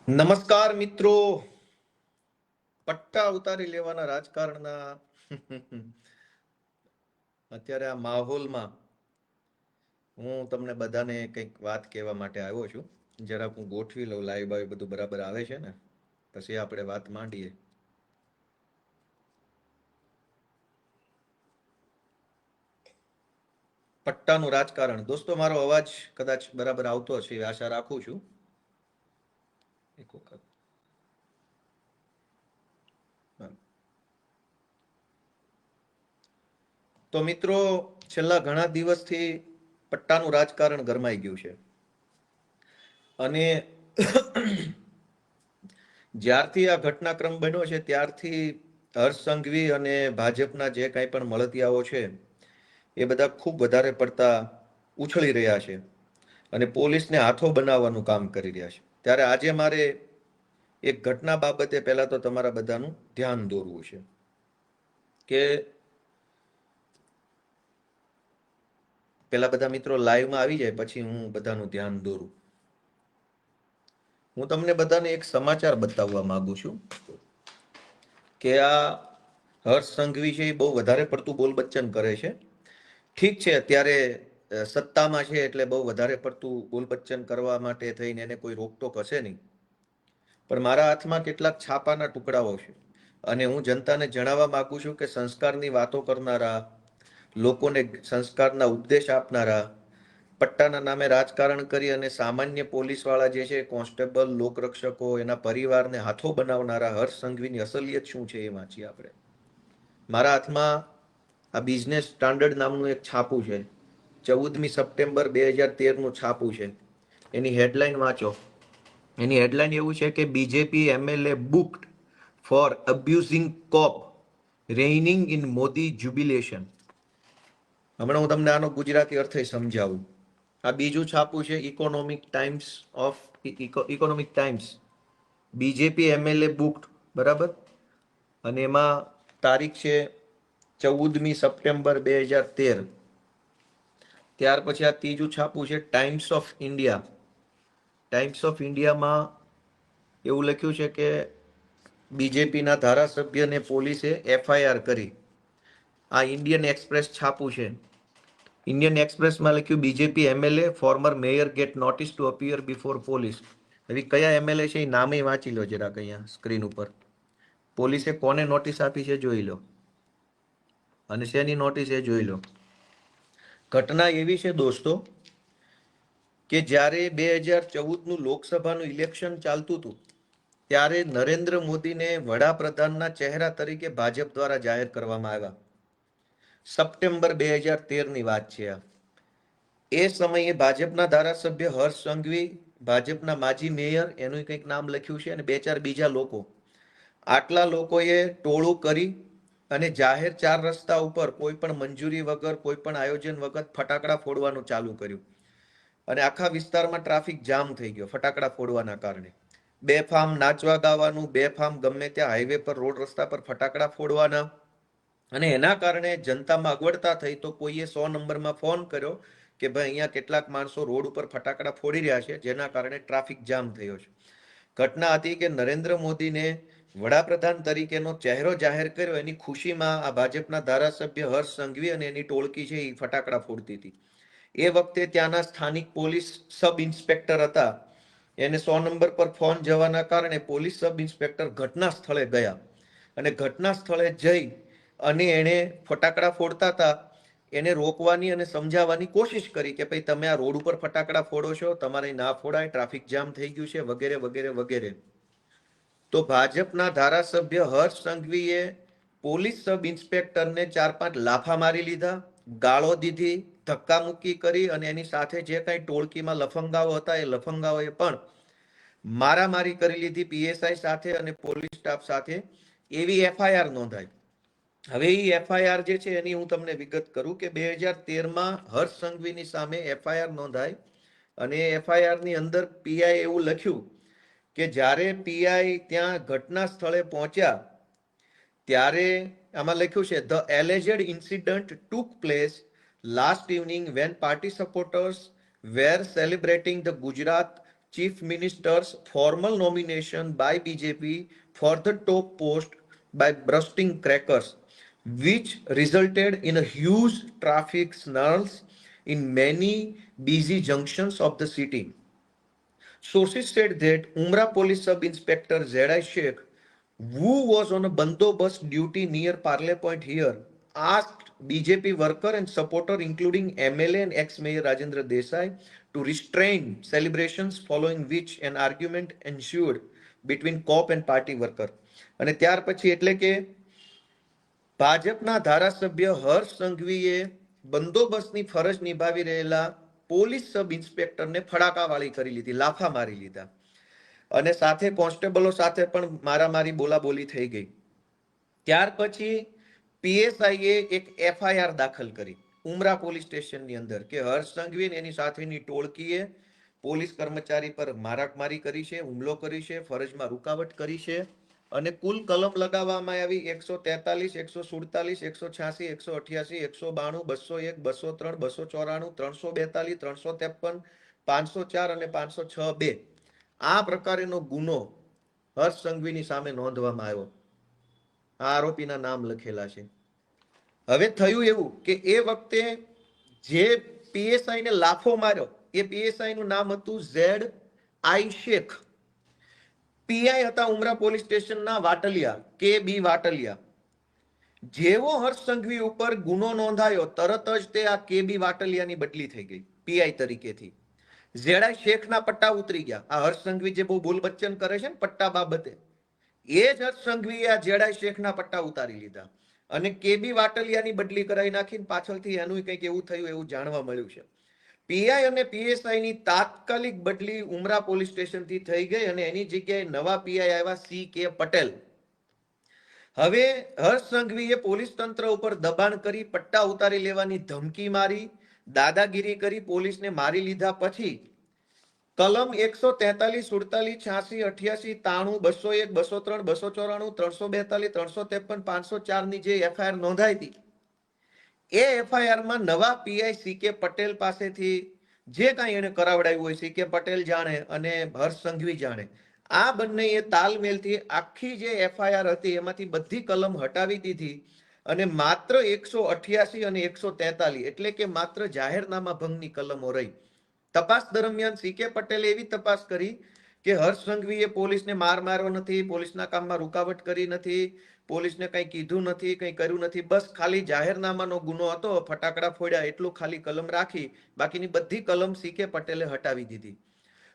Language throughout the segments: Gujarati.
નમસ્કાર મિત્રો. પટ્ટા ઉતારી લેવાના રાજકારણના અત્યારે આ માહોલમાં હું તમને બધાને કંઈક વાત કહેવા માટે આવ્યો છું. જરાક હું ગોઠવી લઉં, લાઈવ બાઈવ બધું બરાબર આવે છે ને, પછી આપણે વાત માંડીએ. પટ્ટાનું રાજકારણ. દોસ્તો, મારો અવાજ કદાચ બરાબર આવતો હશે આશા રાખું છું. એક વખત તો મિત્રો, છેલ્લા ઘણા દિવસથી પટ્ટાનું રાજકારણ ગરમાઈ ગયું છે અને જ્યારથી આ ઘટનાક્રમ બન્યો છે ત્યારથી હર્ષ સંઘવી અને ભાજપના જે કાંઈ પણ મળતિયાઓ છે એ બધા ખૂબ વધારે પડતા ઉછળી રહ્યા છે અને પોલીસને હાથો બનાવવાનું કામ કરી રહ્યા છે. ત્યારે આજે મારે એક ઘટના બાબતે પહેલા તો તમારા બધાનું ધ્યાન દોરવું છે કે પેલા બધા મિત્રો લાઈવમાં આવી જાય પછી હું બધાનું ધ્યાન દોરું. હું તમને બધાને એક સમાચાર બતાવવા માંગુ છું કે આ હર્ષ સંઘવી છે એ બહુ વધારે પડતું બોલબચ્ચન કરે છે. ઠીક છે, અત્યારે સત્તામાં છે એટલે બહુ વધારે પડતું બોલબચ્ચન કરવા માટે થઈને એને કોઈ રોકટોક હશે નહીં, પણ મારા હાથમાં કેટલાક છાપાના ટુકડાઓ છે અને હું જનતાને જણાવવા માંગુ છું કે સંસ્કારની વાતો કરનારા, લોકોને સંસ્કારના ઉપદેશ આપનારા, પટ્ટાના નામે રાજકારણ કરી અને સામાન્ય પોલીસવાળા જે છે, કોન્સ્ટેબલ, લોકરક્ષકો, એના પરિવારને હાથો બનાવનારા હર્ષ સંઘવીની અસલિયત શું છે એ વાંચીએ આપણે. મારા હાથમાં આ બિઝનેસ સ્ટાન્ડર્ડ નામનું એક છાપું છે. 14મી સપ્ટેમ્બર 2013નું છાપું છે. એની હેડલાઇન વાંચો. એની હેડલાઇન એવું છે કે BJP MLA booked for abusing cop reigning in Modi jubilation. હમણાં હું તમને આનો ગુજરાતી અર્થ સમજાવું. આ બીજું છાપું છે economic times. BJP MLA booked, બરાબર, અને એમાં તારીખ છે 14મી સપ્ટેમ્બર 2013. ત્યાર પછી આ ત્રીજું છાપું છે times of India. Times of ઇન્ડિયામાં એવું લખ્યું છે કે બીજેપીના ધારાસભ્યને પોલીસે એફઆઈઆર કરી. આ ઇન્ડિયન એક્સપ્રેસ છાપું છે. ઇન્ડિયન એક્સપ્રેસમાં લખ્યું BJP MLA former mayor get notice to appear before police. હવે કયા એમએલએ છે એ નામે વાંચી લો જરાક અહીંયા સ્ક્રીન ઉપર. પોલીસે કોને નોટિસ આપી છે જોઈ લો, અને શેની નોટિસ એ જોઈ લો. ઘટના એવી છે દોસ્તો કે જ્યારે 2014નું લોકસભાનું ઇલેક્શન ચાલતું હતું ત્યારે નરેન્દ્ર મોદીને વડાપ્રધાનના ચહેરા તરીકે ભાજપ દ્વારા જાહેર કરવામાં આવ્યા. સપ્ટેમ્બર 2013ની વાત છે આ. એ સમયે ભાજપના ધારાસભ્ય હર્ષ સંઘવી, ભાજપના માજી મેયર, એનું કંઈક નામ લખ્યું છે, અને બે ચાર બીજા લોકો, આટલા લોકોએ ટોળું કરી અને જાહેર 4 રસ્તા ઉપર કોઈ પણ મંજૂરી વગર, કોઈ પણ આયોજન વગર ફટાકડા ફોડવાનું ચાલુ કર્યું અને આખા વિસ્તારમાં ટ્રાફિક જામ થઈ ગયો ફટાકડા ફોડવાના કારણે. બેફામ નાચવા ગાવાનું, બેફામ ગમે ત્યાં હાઈવે પર, રોડ રસ્તા પર ફટાકડા ફોડવાના, અને એના કારણે જનતામાં અગવડતા થઈ તો કોઈએ 100 નંબરમાં ફોન કર્યો કે ભાઈ અહીંયા કેટલાક માણસો રોડ ઉપર ફટાકડા ફોડી રહ્યા છે, જેના કારણે ટ્રાફિક જામ થયો છે. ઘટના હતી કે નરેન્દ્ર મોદીને વડાપ્રધાન તરીકેનો ચહેરો જાહેર કર્યો એની ખુશીમાં આ ભાજપના ધારાસભ્ય હર્ષ સંઘવી અને એની ટોળકી છે એ ફટાકડા ફોડતી હતી. એ વખતે ત્યાંના સ્થાનિક પોલીસ સબ ઇન્સ્પેક્ટર હતા. એને 100 નંબર પર ફોન જવાના કારણે પોલીસ સબ ઇન્સ્પેક્ટર ઘટના સ્થળે ગયા અને ઘટના સ્થળે જઈ અને એણે ફટાકડા ફોડતા હતા એને રોકવાની અને સમજાવવાની કોશિશ કરી કે ભાઈ તમે આ રોડ ઉપર ફટાકડા ફોડો છો, તમારે ના ફોડાય, ટ્રાફિક જામ થઈ ગયું છે, વગેરે વગેરે વગેરે. તો ભાજપના ધારાસભ્ય હર્ષ સંઘવીએ પોલીસ સબ ઇન્સ્પેક્ટરને 4-5 લાફા મારી લીધા, ગાળો દીધી, ધક્કા મુક્કી કરી, અને એની સાથે જે કાંઈ ટોળકીમાં લફંગાઓ હતા એ લફંગાઓએ પણ મારામારી કરી લીધી પીએસઆઈ સાથે અને પોલીસ સ્ટાફ સાથે. એવી એફઆઈઆર નોંધાઈ. હવે એ એફઆઈઆર જે છે એની હું તમને વિગત કરું કે 2013માં હર્ષ સંઘવીની સામે એફઆઈઆર નોંધાઈ અને એફઆઈઆર ની અંદર પીઆઈ એવું લખ્યું કે જ્યારે પીઆઈ ત્યાં ઘટના સ્થળે પહોંચ્યા ત્યારે આમાં લખ્યું છે the alleged incident took place last evening when party supporters were celebrating the Gujarat chief minister's formal nomination by BJP for the top post by bursting crackers, which resulted in a huge traffic snarls in many busy junctions of the city. Sources said that Umrah Police Sub Inspector Zedai Sheikh, who was on a bandobast duty near Parle Point here, asked BJP worker and supporter, including MLA and ex-mayor Rajendra Desai, to restrain celebrations, following which an argument ensued between cop and party worker. અને ત્યાર પછી એટલે કે ભાજપના ધારાસભ્ય હર્ષ સંઘવીએ બંદોબસ્તની ફરજ નિભાવી રહેલા પોલીસ સબ ઇન્સ્પેક્ટરને ફડાકાવાળી કરી લીધી, લાફા મારી લીધા અને સાથે કોન્સ્ટેબલો સાથે પણ મારામારી બોલાબોલી થઈ ગઈ. ત્યાર પછી પીએસઆઈએ એક એફઆઈઆર દાખલ કરી ઉમરા પોલીસ સ્ટેશનની અંદર કે હર્ષ સંઘવી એની સાથેની ટોળકીએ પોલીસ કર્મચારી પર મારામારી કરી છે, હુમલો કરી છે, ફરજમાં રૂકાવટ કરી છે અને કુલ કલમ લગાવવામાં આવી 143, 147, 186, 188, 192, 201, 203, 294, 342, 353, 504 અને 506(2). આ પ્રકારેનો ગુનો હર્ષ સંઘવીની સામે નોંધવામાં આવ્યો. આ આરોપીના નામ લખેલા છે. હવે થયું એવું કે એ વખતે જે પીએસઆઈ ને લાફો માર્યો એ પીએસઆઈ નું નામ હતું ZI શેખ. પીઆઈ હતા ઉમરા પોલીસ સ્ટેશનના વાટલિયા, કે બી વાટલિયા. જેવો હર્ષ સંઘવી ઉપર ગુનો નોંધાયો તરત જ તે આ કે બી વાટલિયાની બદલી થઈ ગઈ પીઆઈ તરીકેથી. ZI શેખના પટ્ટા ઉતરી ગયા. આ હર્ષ સંઘવી જે બહુ બોલ બચ્ચન કરે છે ને પટ્ટા બાબતે, એ જ હર્ષ સંઘવીએ આ ZI શેખના પટ્ટા ઉતારી લીધા અને કે બી વાટલિયાની બદલી કરાવી નાખીને પાછળથી એનું કંઈક એવું થયું એવું જાણવા મળ્યું છે. પીઆઈ અને પીએસઆઈ ની તાત્કાલિક બદલી ઉમરા પોલીસ સ્ટેશનથી થઈ ગઈ અને એની જગ્યાએ નવા પીઆઈ આવ્યા CK પટેલ. હવે હર્ષ સંઘવીએ પોલીસ તંત્ર ઉપર દબાણ કરી પટ્ટા ઉતારી લેવાની ધમકી મારી, દાદાગીરી કરી પોલીસને મારી લીધા પછી કલમ 143, 47, 86, 88, 93, 201, 203, 294, 342, 353, 504 ની જે એફઆઈઆર નોંધાઈ હતી એ એફઆઈઆરમાં નવા પીઆઈ CK પટેલ પાસેથી જે કાંઈ એને કરાવડાવ્યું હોય CK પટેલ જાણે અને હર્ષ સંઘવી જાણે, આ બંનેએ તાલમેલથી આખી જે એફઆઈઆર હતી એમાંથી બધી કલમ હટાવી દીધી અને માત્ર 188 અને 143 એટલે કે માત્ર જાહેરનામા ભંગની કલમો રહી. તપાસ દરમિયાન CK પટેલે એવી તપાસ કરી કે હર્ષ સંઘવીએ પોલીસને માર માર્યો નથી, પોલીસના કામમાં રૂકાવટ કરી નથી, પોલીસને કંઈ કીધું નથી, કંઈ કર્યું નથી, બસ ખાલી જાહેરનામાનો ગુનો હતો, ફટાકડા ફોડ્યા એટલું ખાલી કલમ રાખી, બાકીની બધી કલમ CK પટેલે હટાવી દીધી.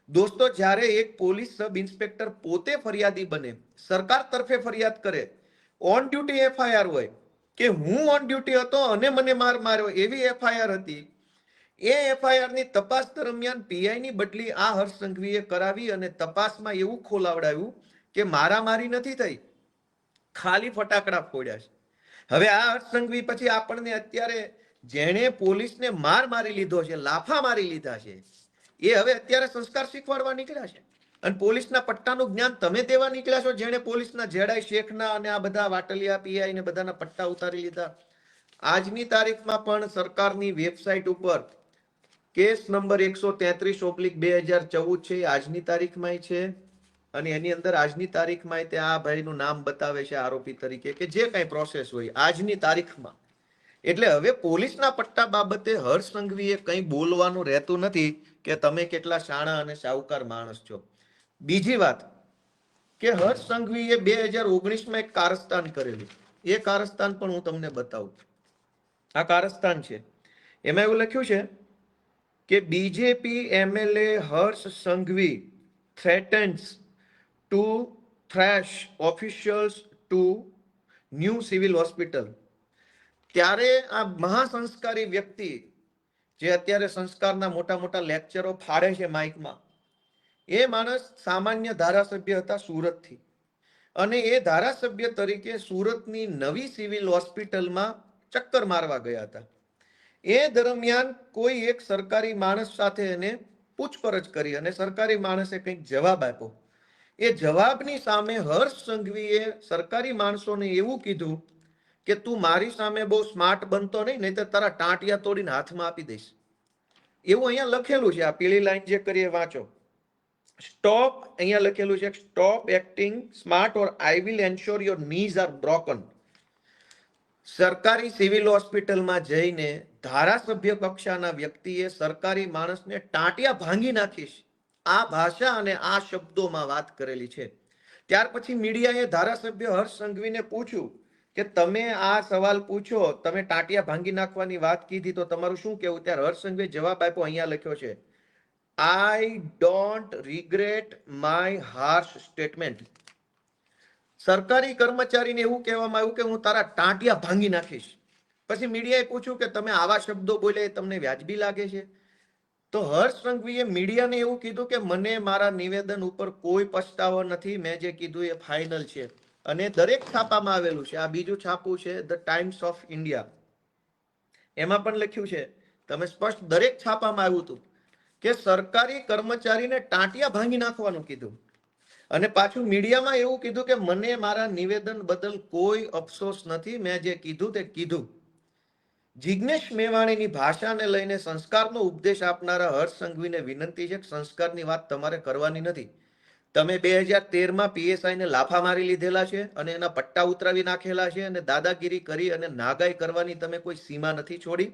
દોસ્તો, જ્યારે એક પોલીસ સબ ઇન્સ્પેક્ટર પોતે ફરિયાદી બને, સરકાર તરફે ફરિયાદ કરે, ઓન ડ્યુટી એફઆઈઆર હોય કે હું ઓન ડ્યુટી હતો અને મને માર માર્યો એવી એફઆઈઆર હતી, એ એફઆઈઆર ની તપાસ દરમિયાન પીઆઈ ની બદલી આ હર્ષ સંઘવીએ કરાવી અને તપાસમાં એવું ખોલાવડાવ્યું કે મારામારી નથી થઈ, ખાલી ફટાકડા ફોડ્યા છે. હવે આ હર્ષ સંઘવી પછી આપણને અત્યારે જેણે પોલીસને માર મારી લીધો છે, લાફા મારી લીધા છે, એ હવે અત્યારે સંસ્કાર શીખવાડવા નીકળ્યા છે અને પોલીસના પટ્ટાનું જ્ઞાન તમે દેવા નીકળ્યા છો, જેણે પોલીસના ZI શેખના અને આ બધા વાટલિયા પીઆઈ ને બધાના પટ્ટા ઉતારી લીધા. આજની તારીખમાં પણ સરકારની વેબસાઇટ ઉપર કેસ નંબર 133/2014 છે, આજની તારીખમાં છે અને એની અંદર આજની તારીખમાં તે આ ભાઈનું નામ બતાવે છે આરોપી તરીકે કે જે કાંઈ પ્રોસેસ હોય આજની તારીખમાં. એટલે હવે પોલીસના પટ્ટા બાબતે હર્ષ સંઘવીએ કંઈ બોલવાનું રહેતું નથી કે તમે કેટલા શાણા અને સાહુકાર માણસ છો. બીજી વાત કે હર્ષ સંઘવીએ 2019માં એક કારસ્તાન કરેલું, એ કારસ્તાન પણ હું તમને બતાવું. આ કારસ્તાન છે, એમાં એવું લખ્યું છે કે BJP MLA Harsh Sanghavi threatens to thrash officials to new civil hospital. ત્યારે આ મહાસંસ્કારી વ્યક્તિ જે અત્યારે સંસ્કારના મોટા મોટા લેક્ચરો ફાડે છે માઇકમાં, એ માણસ સામાન્ય ધારાસભ્ય હતા સુરતથી અને એ ધારાસભ્ય તરીકે સુરતની નવી સિવિલ હોસ્પિટલમાં ચક્કર મારવા ગયા હતા. એ દરમિયાન કોઈ એક સરકારી માણસ સાથે એને પૂછપરછ કરી અને સરકારી માણસે કંઈક જવાબ આપ્યો. એ જવાબની સામે હર્ષ સંઘવીએ સરકારી માણસોને એવું કીધું કે તું મારી સામે બહુ સ્માર્ટ બનતો નહીં તો તારા ટાંટિયા તોડીને હાથમાં આપી દઈશ. એવું અહીંયા લખેલું છે, આ પીળી લાઈન જે કરીએ વાંચો. સ્ટોપ, અહીંયા લખેલું છે stop acting smart or I will ensure your knees are broken. સરકારી સિવિલ હોસ્પિટલમાં જઈને ધારાસભ્ય કક્ષાના વ્યક્તિએ સરકારી માણસને ટાંટિયા ભાંગી નાખીશ, આ ભાષા અને આ શબ્દોમાં વાત કરેલી છે. ત્યાર પછી મીડિયાએ ધારાસભ્ય હર્ષ સંઘવીને પૂછ્યું કે તમે આ સવાલ પૂછો, તમે ટાંટિયા ભાંગી નાખવાની વાત કીધી તો તમારું શું કહેવું? ત્યારે હર્ષ સંઘવીએ જવાબ આપ્યો, અહીંયા લખ્યો છે, I don't regret my harsh statement. સરકારી કર્મચારીને એવું કહેવામાં આવ્યું કે હું તારા ટાંટિયા ભાંગી નાખીશ. પછી મીડિયાએ પૂછ્યું કે તમે આવા શબ્દો બોલ્યા એ તમને વ્યાજબી લાગે છે? તો હર્ષ સંઘવીએ મીડિયાને એવું કીધું કે મને મારા નિવેદન ઉપર કોઈ પછતાવો નથી, મેં જે કીધું એ ફાઇનલ છે. અને દરેક છાપામાં આવેલું છે. આ બીજું છાપું છે ધ ટાઈમ્સ ઓફ ઇન્ડિયા, એમાં પણ લખ્યું છે, તમે સ્પષ્ટ દરેક છાપામાં આવ્યું હતું કે સરકારી કર્મચારીને ટાંટિયા ભાંગી નાખવાનું કીધું. અને પાછું મીડિયામાં એવું કીધું કે મને મારા નિવેદન બદલ કોઈ અફસોસ નથી, મેં જે કીધું તે કીધું. જિગ્નેશ મેવાણીની ભાષાને લઈને સંસ્કારનો ઉપદેશ આપનારા હર્ષ સંઘવીને વિનંતી છે કે સંસ્કારની વાત તમારે કરવાની નથી. તમે 2013માં પીએસઆઈને લાફા મારી લીધેલા છે અને એના પટ્ટા ઉતરાવી નાખેલા છે અને દાદાગીરી કરી અને નાગાઈ કરવાની તમે કોઈ સીમા નથી છોડી.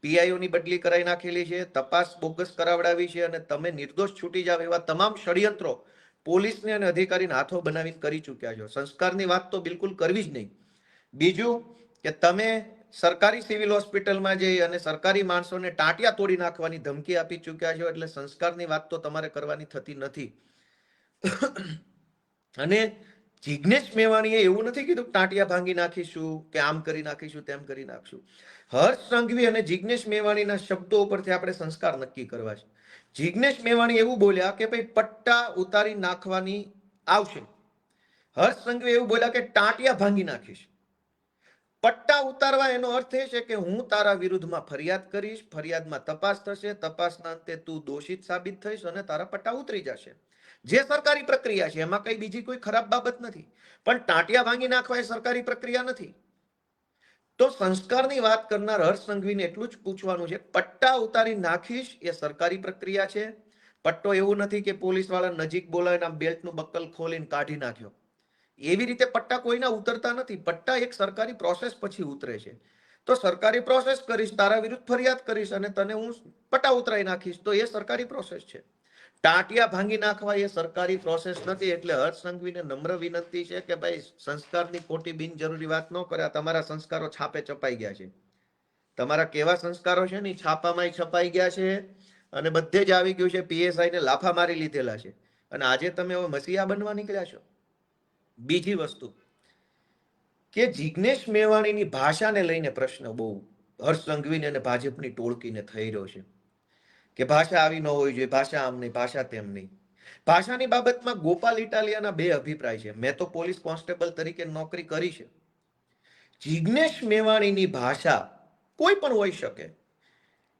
પીઆઈઓની બદલી કરાવી નાખેલી છે, તપાસ બોગસ કરાવડાવી છે અને તમે નિર્દોષ છૂટી જાવ એવા તમામ ષડયંત્રો પોલીસને અને અધિકારીને હાથો બનાવીને કરી ચૂક્યા છો. સંસ્કારની વાત તો બિલકુલ કરવી જ નહીં. બીજું કે તમે સરકારી સિવિલ હોસ્પિટલમાં જઈ અને સરકારી માણસોને ટાંટિયા તોડી નાખવાની ધમકી આપી ચૂક્યા છો, એટલે સંસ્કારની વાત તો તમારે કરવાની થતી નથી. અને જિગ્નેશ મેવાણીએ એવું નથી કીધું કે ટાંટિયા ભાંગી નાખીશું કે આમ કરી નાખીશું તેમ કરી નાખશું. હર્ષ સંઘવી અને જિગ્નેશ મેવાણીના શબ્દો ઉપરથી આપણે સંસ્કાર નક્કી કરવા છે. જિગ્નેશ મેવાણી એવું બોલ્યા કે ભાઈ પટ્ટા ઉતારી નાખવાની આવશે. હર્ષ સંઘવી એવું બોલ્યા કે ટાંટિયા ભાંગી નાખીશ. પટ્ટા ઉતારવા એનો અર્થ એ છે કે હું તારા વિરુદ્ધમાં ફરિયાદ કરીશ, ફરિયાદમાં તપાસ થશે, તપાસના અંતે તું દોષિત સાબિત થઈશ અને તારા પટ્ટા ઉતરી જશે. જે સરકારી પ્રક્રિયા છે એમાં કઈ બીજી કોઈ ખરાબ બાબત નથી. પણ ટાંટિયા ભાંગી નાખવા એ સરકારી પ્રક્રિયા નથી. તો સંસ્કારની વાત કરનાર હર્ષ સંઘવીને એટલું જ પૂછવાનું છે, પટ્ટા ઉતારી નાખીશ એ સરકારી પ્રક્રિયા છે. પટ્ટો એવું નથી કે પોલીસ વાળા નજીક બોલાવીને બેલ્ટનું બક્કલ ખોલીને કાઢી નાખ્યો. એવી રીતે પટ્ટા કોઈના ઉતરતા નથી. પટ્ટા એક સરકારી પ્રોસેસ પછી ઉતરે છે. તો સરકારી પ્રોસેસ કરીશ, તારા વિરુદ્ધ ફરિયાદ કરીશ અને તને હું પટ્ટા ઉતરાઈ નાખીશ, તો એ સરકારી પ્રોસેસ છે. ટાંટિયા ભાંગી નાખવા એ સરકારી પ્રોસેસ નથી. એટલે હર્ષ સંઘવીને નમ્ર વિનંતી છે કે ભાઈ સંસ્કારની ખોટી બિનજરૂરી વાત ન કરે. તમારા સંસ્કારો છાપે છપાઈ ગયા છે. તમારા કેવા સંસ્કારો છે ને છાપામાં છપાઈ ગયા છે અને બધે જ આવી ગયું છે. પીએસઆઈ ને લાફા મારી લીધેલા છે અને આજે તમે હવે મસીહા બનવા નીકળ્યા છો. બીજી વસ્તુ કે જિગ્નેશ મેવાણીની ભાષાને લઈને પ્રશ્ન બહુ હર્ષ સંઘવીને અને ભાજપની ટોળકીને થઈ રહ્યો છે કે ભાષા આવી ન હોવી જોઈએ, ભાષા આમ નહીં, ભાષા તેમ નહીં. ભાષાની બાબતમાં ગોપાલ ઇટાલિયાના બે અભિપ્રાય છે. મેં તો પોલીસ કોન્સ્ટેબલ તરીકે નોકરી કરી છે. જિગ્નેશ મેવાણીની ભાષા કોઈ પણ હોઈ શકે,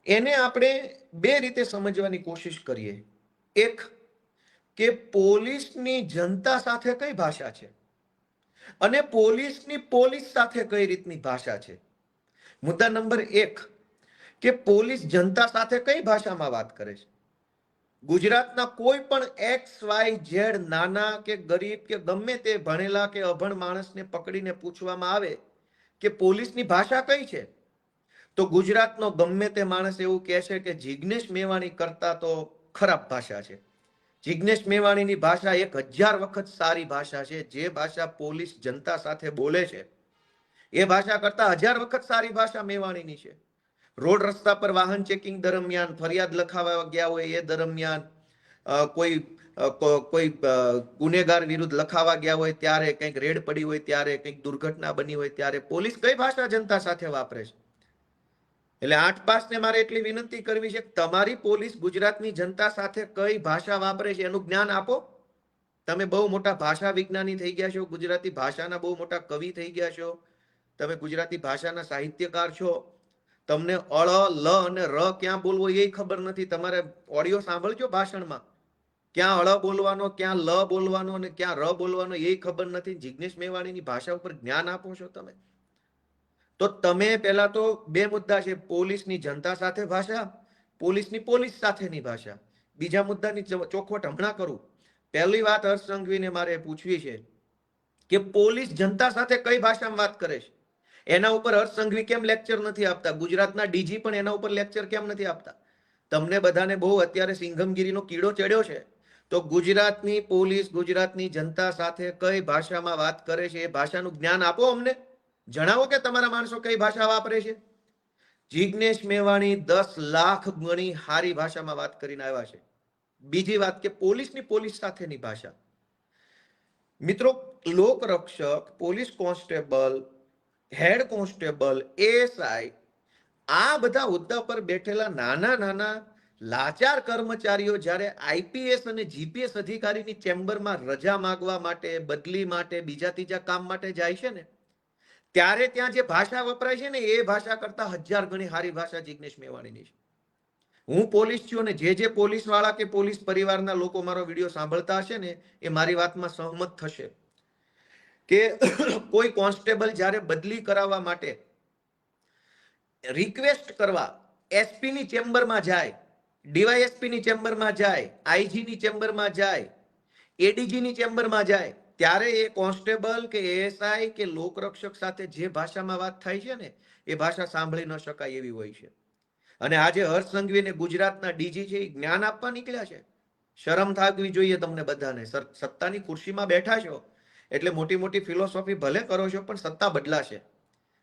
એને આપણે બે રીતે સમજવાની કોશિશ કરીએ. એક કે પોલીસની જનતા સાથે કઈ ભાષા છે અને પોલીસની પોલીસ સાથે કઈ રીતની ભાષા છે. મુદ્દા નંબર 1 કે પોલીસ જનતા સાથે કઈ ભાષામાં વાત કરે છે. ગુજરાતના કોઈ પણ XYZ નાના કે ગરીબ કે ગમે તે ભણેલા કે અભણ માણસને પકડીને પૂછવામાં આવે કે પોલીસની ભાષા કઈ છે, તો ગુજરાતનો ગમે તે માણસ એવું કહે છે કે જિગ્નેશ મેવાણી કરતા તો ખરાબ ભાષા છે. જિગ્નેશ મેવાણીની ભાષા 1000 વખત સારી ભાષા છે. જે ભાષા પોલીસ જનતા સાથે બોલે છે એ ભાષા કરતા 1000 વખત સારી ભાષા મેવાણીની છે. રોડ રસ્તા પર વાહન ચેકિંગ દરમિયાન, ફરિયાદ લખાવવા ગયા હોય એ દરમિયાન, કોઈ ગુનેગાર વિરુદ્ધ લખાવા ગયા હોય ત્યારે, કંઈક રેડ પડી હોય ત્યારે, કંઈક દુર્ઘટના બની હોય ત્યારે પોલીસ કઈ ભાષા જનતા સાથે વાપરે છે. એટલે 8 પાસને મારે એટલી વિનંતી કરવી છે કે તમારી પોલીસ ગુજરાતની જનતા સાથે કઈ ભાષા વાપરે છે એનું જ્ઞાન આપો. તમે બહુ મોટા ભાષા વિજ્ઞાની થઈ ગયા છો, ગુજરાતી ભાષાના બહુ મોટા કવિ થઈ ગયા છો, તમે ગુજરાતી ભાષાના સાહિત્યકાર છો. તમને અળ, લ અને ર ક્યાં બોલવો એ ખબર નથી. તમારે ઓડિયો સાંભળજો ભાષણમાં, ક્યાં અળ બોલવાનો, ક્યાં લ બોલવાનો અને ક્યાં ર બોલવાનો એ ખબર નથી. જિગ્નેશ મેવાણીની ભાષા ઉપર જ્ઞાન આપો છો તમે. તો તમે પહેલા તો બે મુદ્દા છે, પોલીસની જનતા સાથે ભાષા, પોલીસની પોલીસ સાથેની ભાષા. બીજા મુદ્દાની ચોખવટ હમણાં કરું. પહેલી વાત હર્ષ સંઘવીને મારે પૂછવી છે કે પોલીસ જનતા સાથે કઈ ભાષામાં વાત કરે છે. એના ઉપર હર્ષ સંઘવી કેમ લેક્ચર નથી આપતા? ગુજરાતના ડીજી પણ એના ઉપર લેક્ચર કેમ નથી આપતા? તમને બધાને બહુ અત્યારે સિંઘમગીરીનો કીડો ચડ્યો છે. તો ગુજરાતની પોલીસ ગુજરાતની જનતા સાથે કઈ ભાષામાં વાત કરે છે એ ભાષાનું જ્ઞાન આપો અમને. જણાવો કે તમારા માણસો કઈ ભાષા વાપરે છે. જિગ્નેશ મેવાણી 10 લાખ ગણી હારી ભાષામાં વાત કરીને આવ્યા છે. બીજી વાત કે પોલીસની પોલીસ સાથેની ભાષા. મિત્રો, લોકરક્ષક, police constable, head constable, ASI, આ બધા હોદ્દા પર બેઠેલા નાના નાના લાચાર કર્મચારીઓ જ્યારે આઈપીએસ અને જીપીએસ અધિકારીની ચેમ્બરમાં રજા માંગવા માટે, બદલી માટે, બીજા ત્રીજા કામ માટે જાય છે ને, ત્યારે ત્યાં જે ભાષા વપરાય છે ને એ ભાષા કરતા 1000 ગણી હારી ભાષા જિગ્નેશ મેવાણીની છે. હું પોલીસ છું અને જે પોલીસ વાળા કે પોલીસ પરિવારના લોકો મારો વિડીયો સાંભળતા હશે ને એ મારી વાતમાં સહમત થશે કે કોઈ કોન્સ્ટેબલ જ્યારે બદલી કરાવવા માટે રિક્વેસ્ટ કરવા એસપી ની ચેમ્બરમાં જાય, ડીવાયએસપી ની ચેમ્બરમાં જાય, આઈજી ની ચેમ્બરમાં જાય, એડીજી ની ચેમ્બરમાં જાય, ત્યારે એ કોન્સ્ટેબલ કે એએસઆઈ કે લોકરક્ષક સાથે જે ભાષામાં વાત થાય છે ને એ ભાષા સાંભળી ન શકાય એવી હોય છે. અને આજે હર્ષ સંઘવીને ગુજરાતના ડીજી છે એ જ્ઞાન આપવા નીકળ્યા છે. શરમ થાકવી જોઈએ તમને બધાને. સત્તાની ખુરશીમાં બેઠા છો એટલે મોટી મોટી ફિલોસોફી ભલે કરો છો, પણ સત્તા બદલાશે.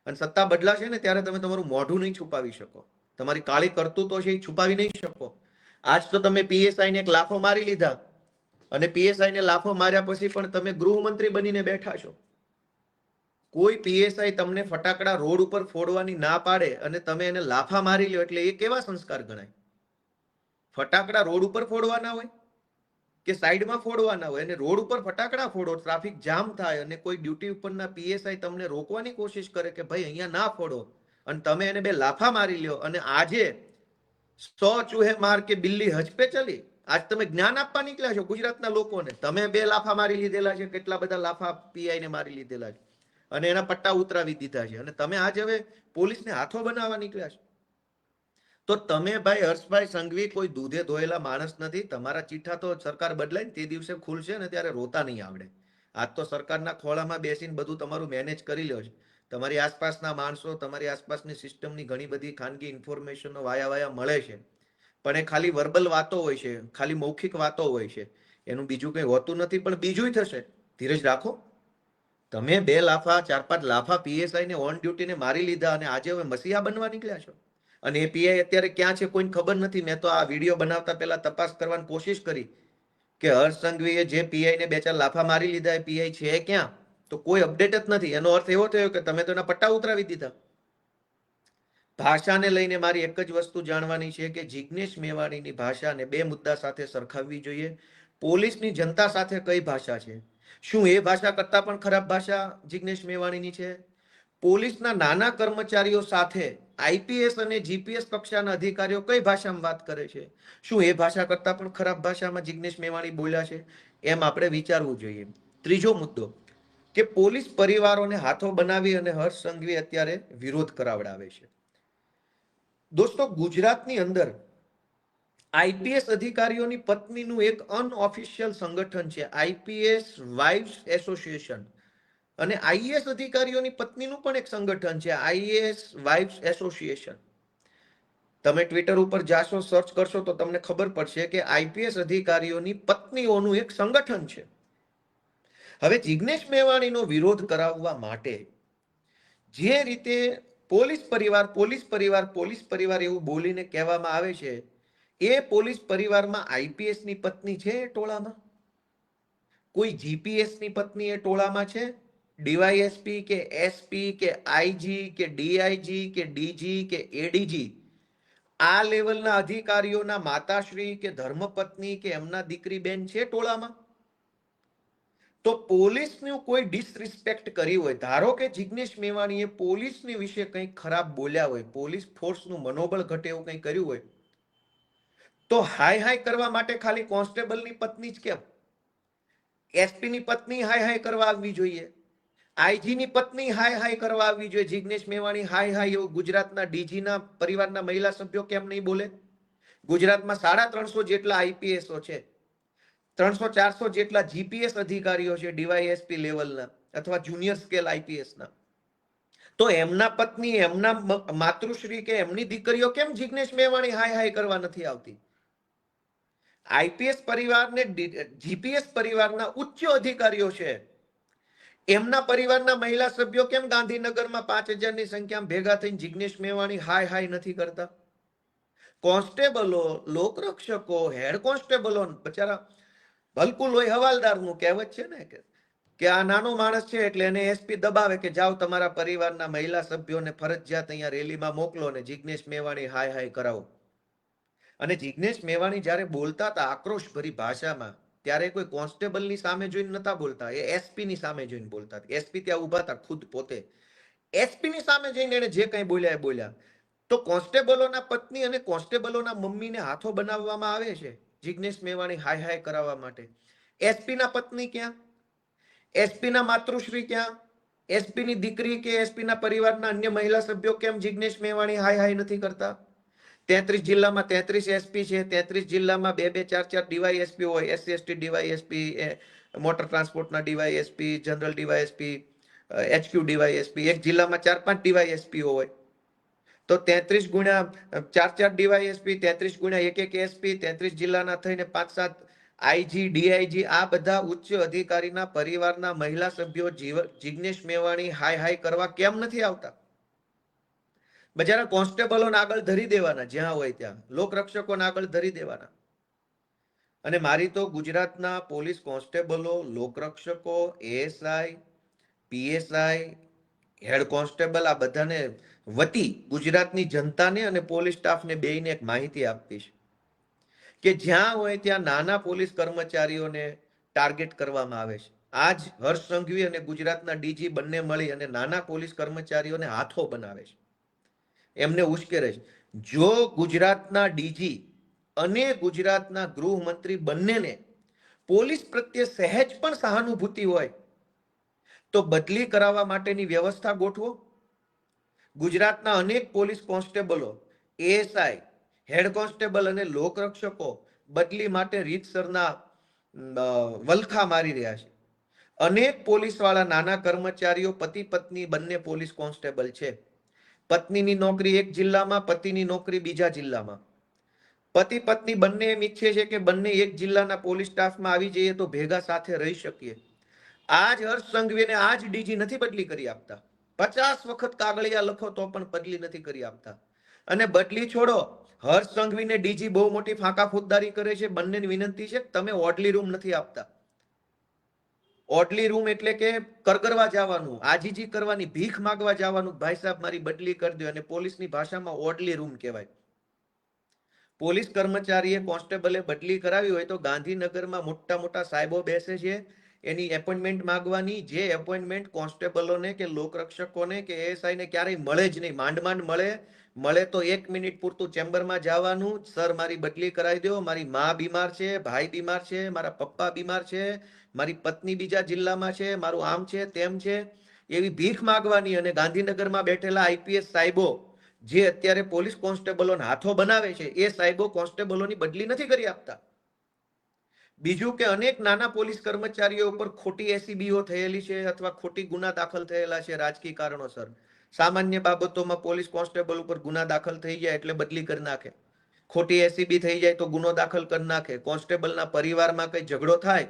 અને સત્તા બદલાશે ને ત્યારે તમે તમારું મોઢું નહીં છુપાવી શકો. તમારી કાળી કરતૂતો છે એ છુપાવી નહીં શકો. આજ તો તમે પીએસઆઈ ને એક લાફો મારી લીધા અને પીએસઆઈ ને લાફો માર્યા પછી પણ તમે ગૃહમંત્રી બનીને બેઠા છો. કોઈ પીએસઆઈ તમને ફટાકડા રોડ ઉપર ફોડવાની ના પાડે અને તમે એને લાફા મારી લ્યો એટલે એ કેવા સંસ્કાર ગણાય? ફટાકડા રોડ ઉપર ફોડવાના હોય કે સાઈડમાં ફોડવાના હોય? અને રોડ ઉપર ફટાકડા ફોડો, ટ્રાફિક જામ થાય અને કોઈ ડ્યુટી ઉપરના પીએસઆઈ તમને રોકવાની કોશિશ કરે કે ભાઈ અહીંયા ના ફોડો, અને તમે એને બે લાફા મારી લ્યો. અને આજે 100 ચૂહે માર કે બિલ્લી હજ પે ચલી. આજ તમે જ્ઞાન આપવા નીકળ્યા છો ગુજરાતના લોકોને. તમે 2 લાફા મારી લીધેલા છે, કેટલા બધા લાફા પીઆઈ ને મારી લીધેલા છે અને એના પટ્ટા ઉતરાવી દીધા છે, અને તમે આજે હવે પોલીસને હાથો બનાવવા નીકળ્યા છો. તો તમે ભાઈ હર્ષભાઈ સંઘવી કોઈ દૂધે ધોયેલા માણસ નથી. તમારા ચીઠા તો સરકાર બદલાય ને તે દિવસે ખુલશે ને ત્યારે રોતા નહીં આવડે. આજ તો સરકારના ખોળામાં બેસીને બધું તમારું મેનેજ કરી લ્યો છે. તમારી આસપાસના માણસો, તમારી આસપાસની સિસ્ટમની ઘણી બધી ખાનગી ઇન્ફોર્મેશનો વાયા મળે છે, પણ એ ખાલી વર્બલ વાતો હોય છે, ખાલી મૌખિક વાતો હોય છે. એનું બીજું કંઈ હોતું નથી. પણ બીજું થશે. ધીરજ રાખો. તમે 2 લાફા 4-5 લાફા પીએસઆઈ ને ઓન ડ્યુટીને મારી લીધા અને આજે હવે મસીહા બનવા નીકળ્યા છો. અને એ પીઆઈ અત્યારે ક્યાં છે કોઈને ખબર નથી. મેં તો આ વિડીયો બનાવતા પહેલા તપાસ કરવાની કોશિશ કરી કે હર્ષ સંઘવીએ જે પીઆઈ ને 2-4 લાફા મારી લીધા એ પીઆઈ છે ક્યાં? તો કોઈ અપડેટ જ નથી. એનો અર્થ એવો થયો કે તમે તો એના પટ્ટા ઉતરાવી દીધા. ભાષાને લઈને મારી એક જ વસ્તુ જાણવાની છે કે જિગ્નેશ મેવાણીની ભાષાને 2 મુદ્દા સાથે સરખાવવી જોઈએ. પોલીસની જનતા સાથે કઈ ભાષા છે? શું એ ભાષા કરતા પણ ખરાબ ભાષા જિગ્નેશ મેવાણીની છે? પોલીસના નાના કર્મચારીઓ સાથે આઈપીએસ અને જીપીએસ કક્ષાના અધિકારીઓ કઈ ભાષામાં વાત કરે છે? શું એ ભાષા કરતા પણ ખરાબ ભાષામાં જિગ્નેશ મેવાણી બોલ્યા છે? એમ આપણે વિચારવું જોઈએ. ત્રીજો મુદ્દો કે પોલીસ પરિવારોને હાથો બનાવી અને હર્ષ સંઘવી અત્યારે વિરોધ કરાવડાવે છે. દોસ્તો, ગુજરાતની અંદર આઈપીએસ અધિકારીઓની પત્નીનું એક અનઓફિશિયલ સંગઠન છે, આઈપીએસ વાઇવ્સ એસોસિએશન. અને આઈએએસ અધિકારીઓની પત્નીનું પણ એક સંગઠન છે, આઈએએસ વાઇવ્સ એસોસિએશન. તમે ટ્વિટર ઉપર જાશો, સર્ચ કરશો તો તમને ખબર પડશે કે આઈપીએસ અધિકારીઓની પત્નીઓનું એક સંગઠન છે. હવે જિગ્નેશ મેવાણીનો વિરોધ કરાવવા માટે જે રીતે પોલીસ પરિવાર એવું બોલીને કહેવામાં આવે છે, એ પોલીસ પરિવારમાં આઈપીએસ ની પત્ની છે એ ટોળામાં? કોઈ જીપીએસ ની પત્ની એ ટોળામાં છે? ડીવાયએસપી કે એસપી કે આઈજી કે ડીઆઈજી કે ડીજી કે એડીજી આ લેવલના અધિકારીઓના માતાશ્રી કે ધર્મપત્ની કે એમના દીકરી બેન છે ટોળામાં? તો પોલીસનું કોઈ ડિસરિસ્પેક્ટ કરી હોય, ધારો કે જિગ્નેશ મેવાણીએ પોલીસની વિશે કંઈક ખરાબ બોલ્યા હોય, પોલીસ ફોર્સનું મનોબળ ઘટે એવું કંઈ કર્યું હોય, તો હાય હાય કરવા માટે ખાલી કોન્સ્ટેબલની પત્ની જ કેમ? એસપી ની પત્ની હાય હાય કરવા આવવી જોઈએ, આઈજી ની પત્ની હાય હાય કરવા આવવી જોઈએ. જિગ્નેશ મેવાણી હાય હાય એવું ગુજરાતના ડીજી ના પરિવારના મહિલા સભ્યો કેમ નહીં બોલે? ગુજરાતમાં 350 જેટલા આઈપીએસઓ છે, 300-400 જેટલા જીપીએસ અધિકારીઓ છે ડીવાયએસપી લેવલના અથવા જુનિયર સ્કેલ આઈપીએસના. તો એમના પત્ની, એમના માતૃશ્રી કે એમની દીકરીઓ કેમ જિગ્નેશ મેવાણી હાય હાય કરવા નથી આવતી? આઈપીએસ પરિવારને જીપીએસ પરિવારના ઉચ્ચ અધિકારીઓ છે, એમના પરિવારના મહિલા સભ્યો કેમ ગાંધીનગરમાં 5000ની સંખ્યામાં ભેગા થઈને જિગ્નેશ મેવાણી હાય હાય નથી કરતા? કોન્સ્ટેબલો, લોકરક્ષકો, હેડ કોન્સ્ટેબલો બચારા ભલકુલ હોય હવાલદારનું કહેવત છે ને કે આ નાનો માણસ છે એટલે એને એસપી દબાવે કે જાઓ તમારા પરિવારના મહિલા સભ્યોને ફરજિયાત અહીંયા રેલીમાં મોકલો ને જિગ્નેશ મેવાણી હાય હાય કરાવો. અને જિગ્નેશ મેવાણી જ્યારે બોલતા હતા આક્રોશભરી ભાષામાં, ત્યારે કોઈ કોન્સ્ટેબલની સામે જોઈને નતા બોલતા, એ એસપીની સામે જોઈને બોલતા. એસપી ત્યાં ઉભા હતા ખુદ પોતે, એસપીની સામે જઈને એને જે કંઈ બોલ્યા એ બોલ્યા. તો કોન્સ્ટેબલોના પત્ની અને કોન્સ્ટેબલોના મમ્મીને હાથો બનાવવામાં આવે છે જિગ્નેશ મેવાણી હાય હાય કરાવવા માટે. એસપીના પત્ની ક્યાં? એસપીના માતૃશ્રી ક્યાં? એસપીની દીકરી કે એસપીના પરિવારના અન્ય મહિલા સભ્યો કેમ જિગ્નેશ મેવાણી હાય હાય નથી કરતા? 33 જિલ્લામાં 33 એસપી છે, 33 જિલ્લામાં 2-2, 4-4 ડીવાયએસપી હોય, એસસી એસટી ડીવાયએસપી, મોટર ટ્રાન્સપોર્ટના DYSP, general DYSP, HQ DYSP, એક જિલ્લામાં 4-5 ડીવાયએસપી હોય. તો 33 ગુણ્યા 4-4 ડીવાયએસપી, 33 ગુણ્યા 1-1 એસપી, 33 જિલ્લાના થઈને 5-7 આઈજી, ડીઆઈજી, આ બધા ઉચ્ચ અધિકારીના પરિવારના મહિલા સભ્યો જિગ્નેશ મેવાણી હાય હાય કરવા કેમ નથી આવતા? બજારા કોન્સ્ટેબલોને આગળ ધરી દેવાના, જ્યાં હોય ત્યાં લોકરક્ષકોને આગળ ધરી દેવાના. અને મારી તો ગુજરાતના પોલીસ કોન્સ્ટેબલો, લોકરક્ષકો, એએસઆઈ, પીએસઆઈ, હેડ કોન્સ્ટેબલ, આ બધાને વતી ગુજરાતની જનતાને અને પોલીસ સ્ટાફને બેયને એક માહિતી આપવી છે કે જ્યાં હોય ત્યાં નાના પોલીસ કર્મચારીઓને ટાર્ગેટ કરવામાં આવે છે. આજ હર્ષ સંઘવી અને ગુજરાતના ડીજી બંને મળી અને નાના પોલીસ કર્મચારીઓને હાથો બનાવે છે, એમને ઉશ્કેરે છે. જો ગુજરાતના ડીજી અને ગુજરાતના ગૃહમંત્રી બંનેને પોલીસ પ્રત્યે સહેજ પણ સહાનુભૂતિ હોય તો બદલી કરાવવા માટેની વ્યવસ્થા ગોઠવો. ગુજરાતના અનેક પોલીસ કોન્સ્ટેબલો, એએસઆઈ, હેડ કોન્સ્ટેબલ અને લોકરક્ષકો બદલી માટે રીતસરના વલખા મારી રહ્યા છે. અનેક પોલીસવાળા નાના કર્મચારીઓ પતિ પત્ની બંને પોલીસ કોન્સ્ટેબલ છે. પત્નીની નોકરી એક જિલ્લામાં, પતિની નોકરી બીજા જિલ્લામાં. પતિ પત્ની બંને એમ ઈચ્છે છે કે બંને એક જિલ્લાના પોલીસ સ્ટાફમાં આવી જઈએ તો ભેગા સાથે રહી શકીએ. આજ હર્ષ સંઘવીને આજ ડીજી નથી બદલી કરી આપતા. 50 વખત કાગળિયા લખો તો પણ બદલી નથી કરી આપતા. અને બદલી છોડો, હર્ષ સંઘવીને ડીજી બહુ મોટી ફાંકા ફોજદારી કરે છે. બંનેની વિનંતી છે કે તમે ઓડલી રૂમ નથી આપતા. ઓડલી રૂમ એટલે કે કરગરવા જવાનું, આજીજી કરવાની, ભીખ માંગવા જવાનું, ભાઈ સાહેબ મારી બદલી કરી દો. અને પોલીસની ભાષામાં ઓડલી રૂમ કહેવાય. પોલીસ કર્મચારીએ કોન્સ્ટેબલે બદલી કરાવી હોય તો ગાંધીનગરમાં મોટા મોટા સાહેબો બેસે છે, એની એપોઇન્ટમેન્ટ માંગવાની. જે એપોઇન્ટમેન્ટ કોન્સ્ટેબલોને કે લોકરક્ષકોને કે એએસઆઈને ક્યારેય મળે જ નહીં, માંડ માંડ મળે તો 1 મિનિટ પૂરતું ચેમ્બરમાં જવાનું, સર મારી બદલી કરાવી દો, મારી મા બીમાર છે, ભાઈ બીમાર છે, મારા પપ્પા બીમાર છે, મારી પત્ની બીજા જિલ્લામાં છે, મારું આમ છે તેમ છે, એવી ભીખ માંગવાની. અને ગાંધીનગરમાં બેઠેલા આઈપીએસ સાહેબો જે અત્યારે પોલીસ કોન્સ્ટેબલોને હાથો બનાવે છે, એ સાહેબો કોન્સ્ટેબલોની બદલી નથી કરી આપતા. બીજું કે અનેક નાના પોલીસ કર્મચારીઓ ઉપર ખોટી એસીબીઓ થયેલી છે અથવા ખોટી ગુના દાખલ થયેલા છે રાજકીય કારણોસર. સામાન્ય બાબતોમાં પોલીસ કોન્સ્ટેબલ ઉપર ગુના દાખલ થઈ જાય એટલે બદલી કરી નાખે. ખોટી એસીબી થઈ જાય તો ગુનો દાખલ કરી નાખે. કોન્સ્ટેબલના પરિવારમાં કઈ ઝઘડો થાય,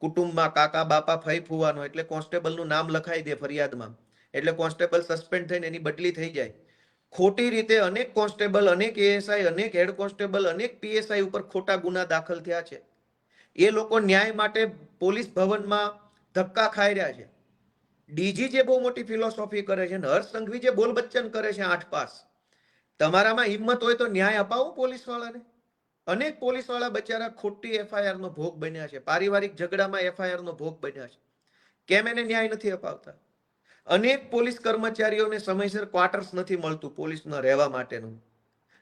કુટુંબમાં કાકા બાપા ફઈ ફુવાનો, એટલે કોન્સ્ટેબલનું નામ લખાઈ દે ફરિયાદમાં, એટલે કોન્સ્ટેબલ સસ્પેન્ડ થઈને એની બદલી થઈ જાય. ખોટી રીતે અનેક કોન્સ્ટેબલ, અનેક એએસઆઈ, અનેક હેડ કોન્સ્ટેબલ, અનેક પીએસઆઈ ઉપર ખોટા ગુના દાખલ થયા છે. એ લોકો ન્યાય માટે પોલીસ ભવનમાં ધક્કા ખાઈ રહ્યા છે. ડીજી જે બહુ મોટી ફિલોસોફી કરે છે, હર્ષ સંઘવી જે બોલ બચ્ચન કરે છે 8 પાસ, તમારામાં હિંમત હોય તો ન્યાય અપાવો પોલીસવાળાને. અનેક પોલીસવાળા બચારા ખોટી એફઆઈઆર નો ભોગ બન્યા છે, પારિવારિક ઝઘડામાં એફઆઈઆર નો ભોગ બન્યા છે. કેમ એને ન્યાય નથી અપાવતા? અનેક પોલીસ કર્મચારીઓને સમયસર ક્વાર્ટર્સ નથી મળતું પોલીસમાં રહેવા માટેનું.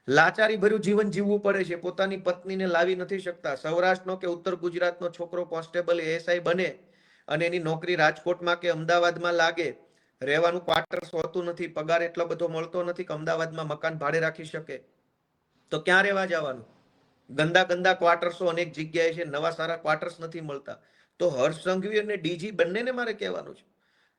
લાચારી ભર્યું જીવન જીવવું પડે છે, પોતાની પત્નીને લાવી નથી શકતા. સૌરાષ્ટ્રનો કે ઉત્તર ગુજરાતનો છોકરો કોન્સ્ટેબલ એએસઆઈ બને અને એની નોકરી રાજકોટમાં કે અમદાવાદમાં લાગે, રહેવાનું ક્વાર્ટર્સ હોતું નથી, પગાર એટલો બધો મળતો નથી કે અમદાવાદમાં મકાન ભાડે રાખી શકે, તો ક્યાં રહેવા જવાનું? ગંદા ગંદા ક્વાર્ટર્સો અનેક જગ્યાએ છે, નવા સારા ક્વાર્ટર્સ નથી મળતા. તો હર્ષ સંઘવી અને ડીજી બંનેને મારે કહેવાનું છે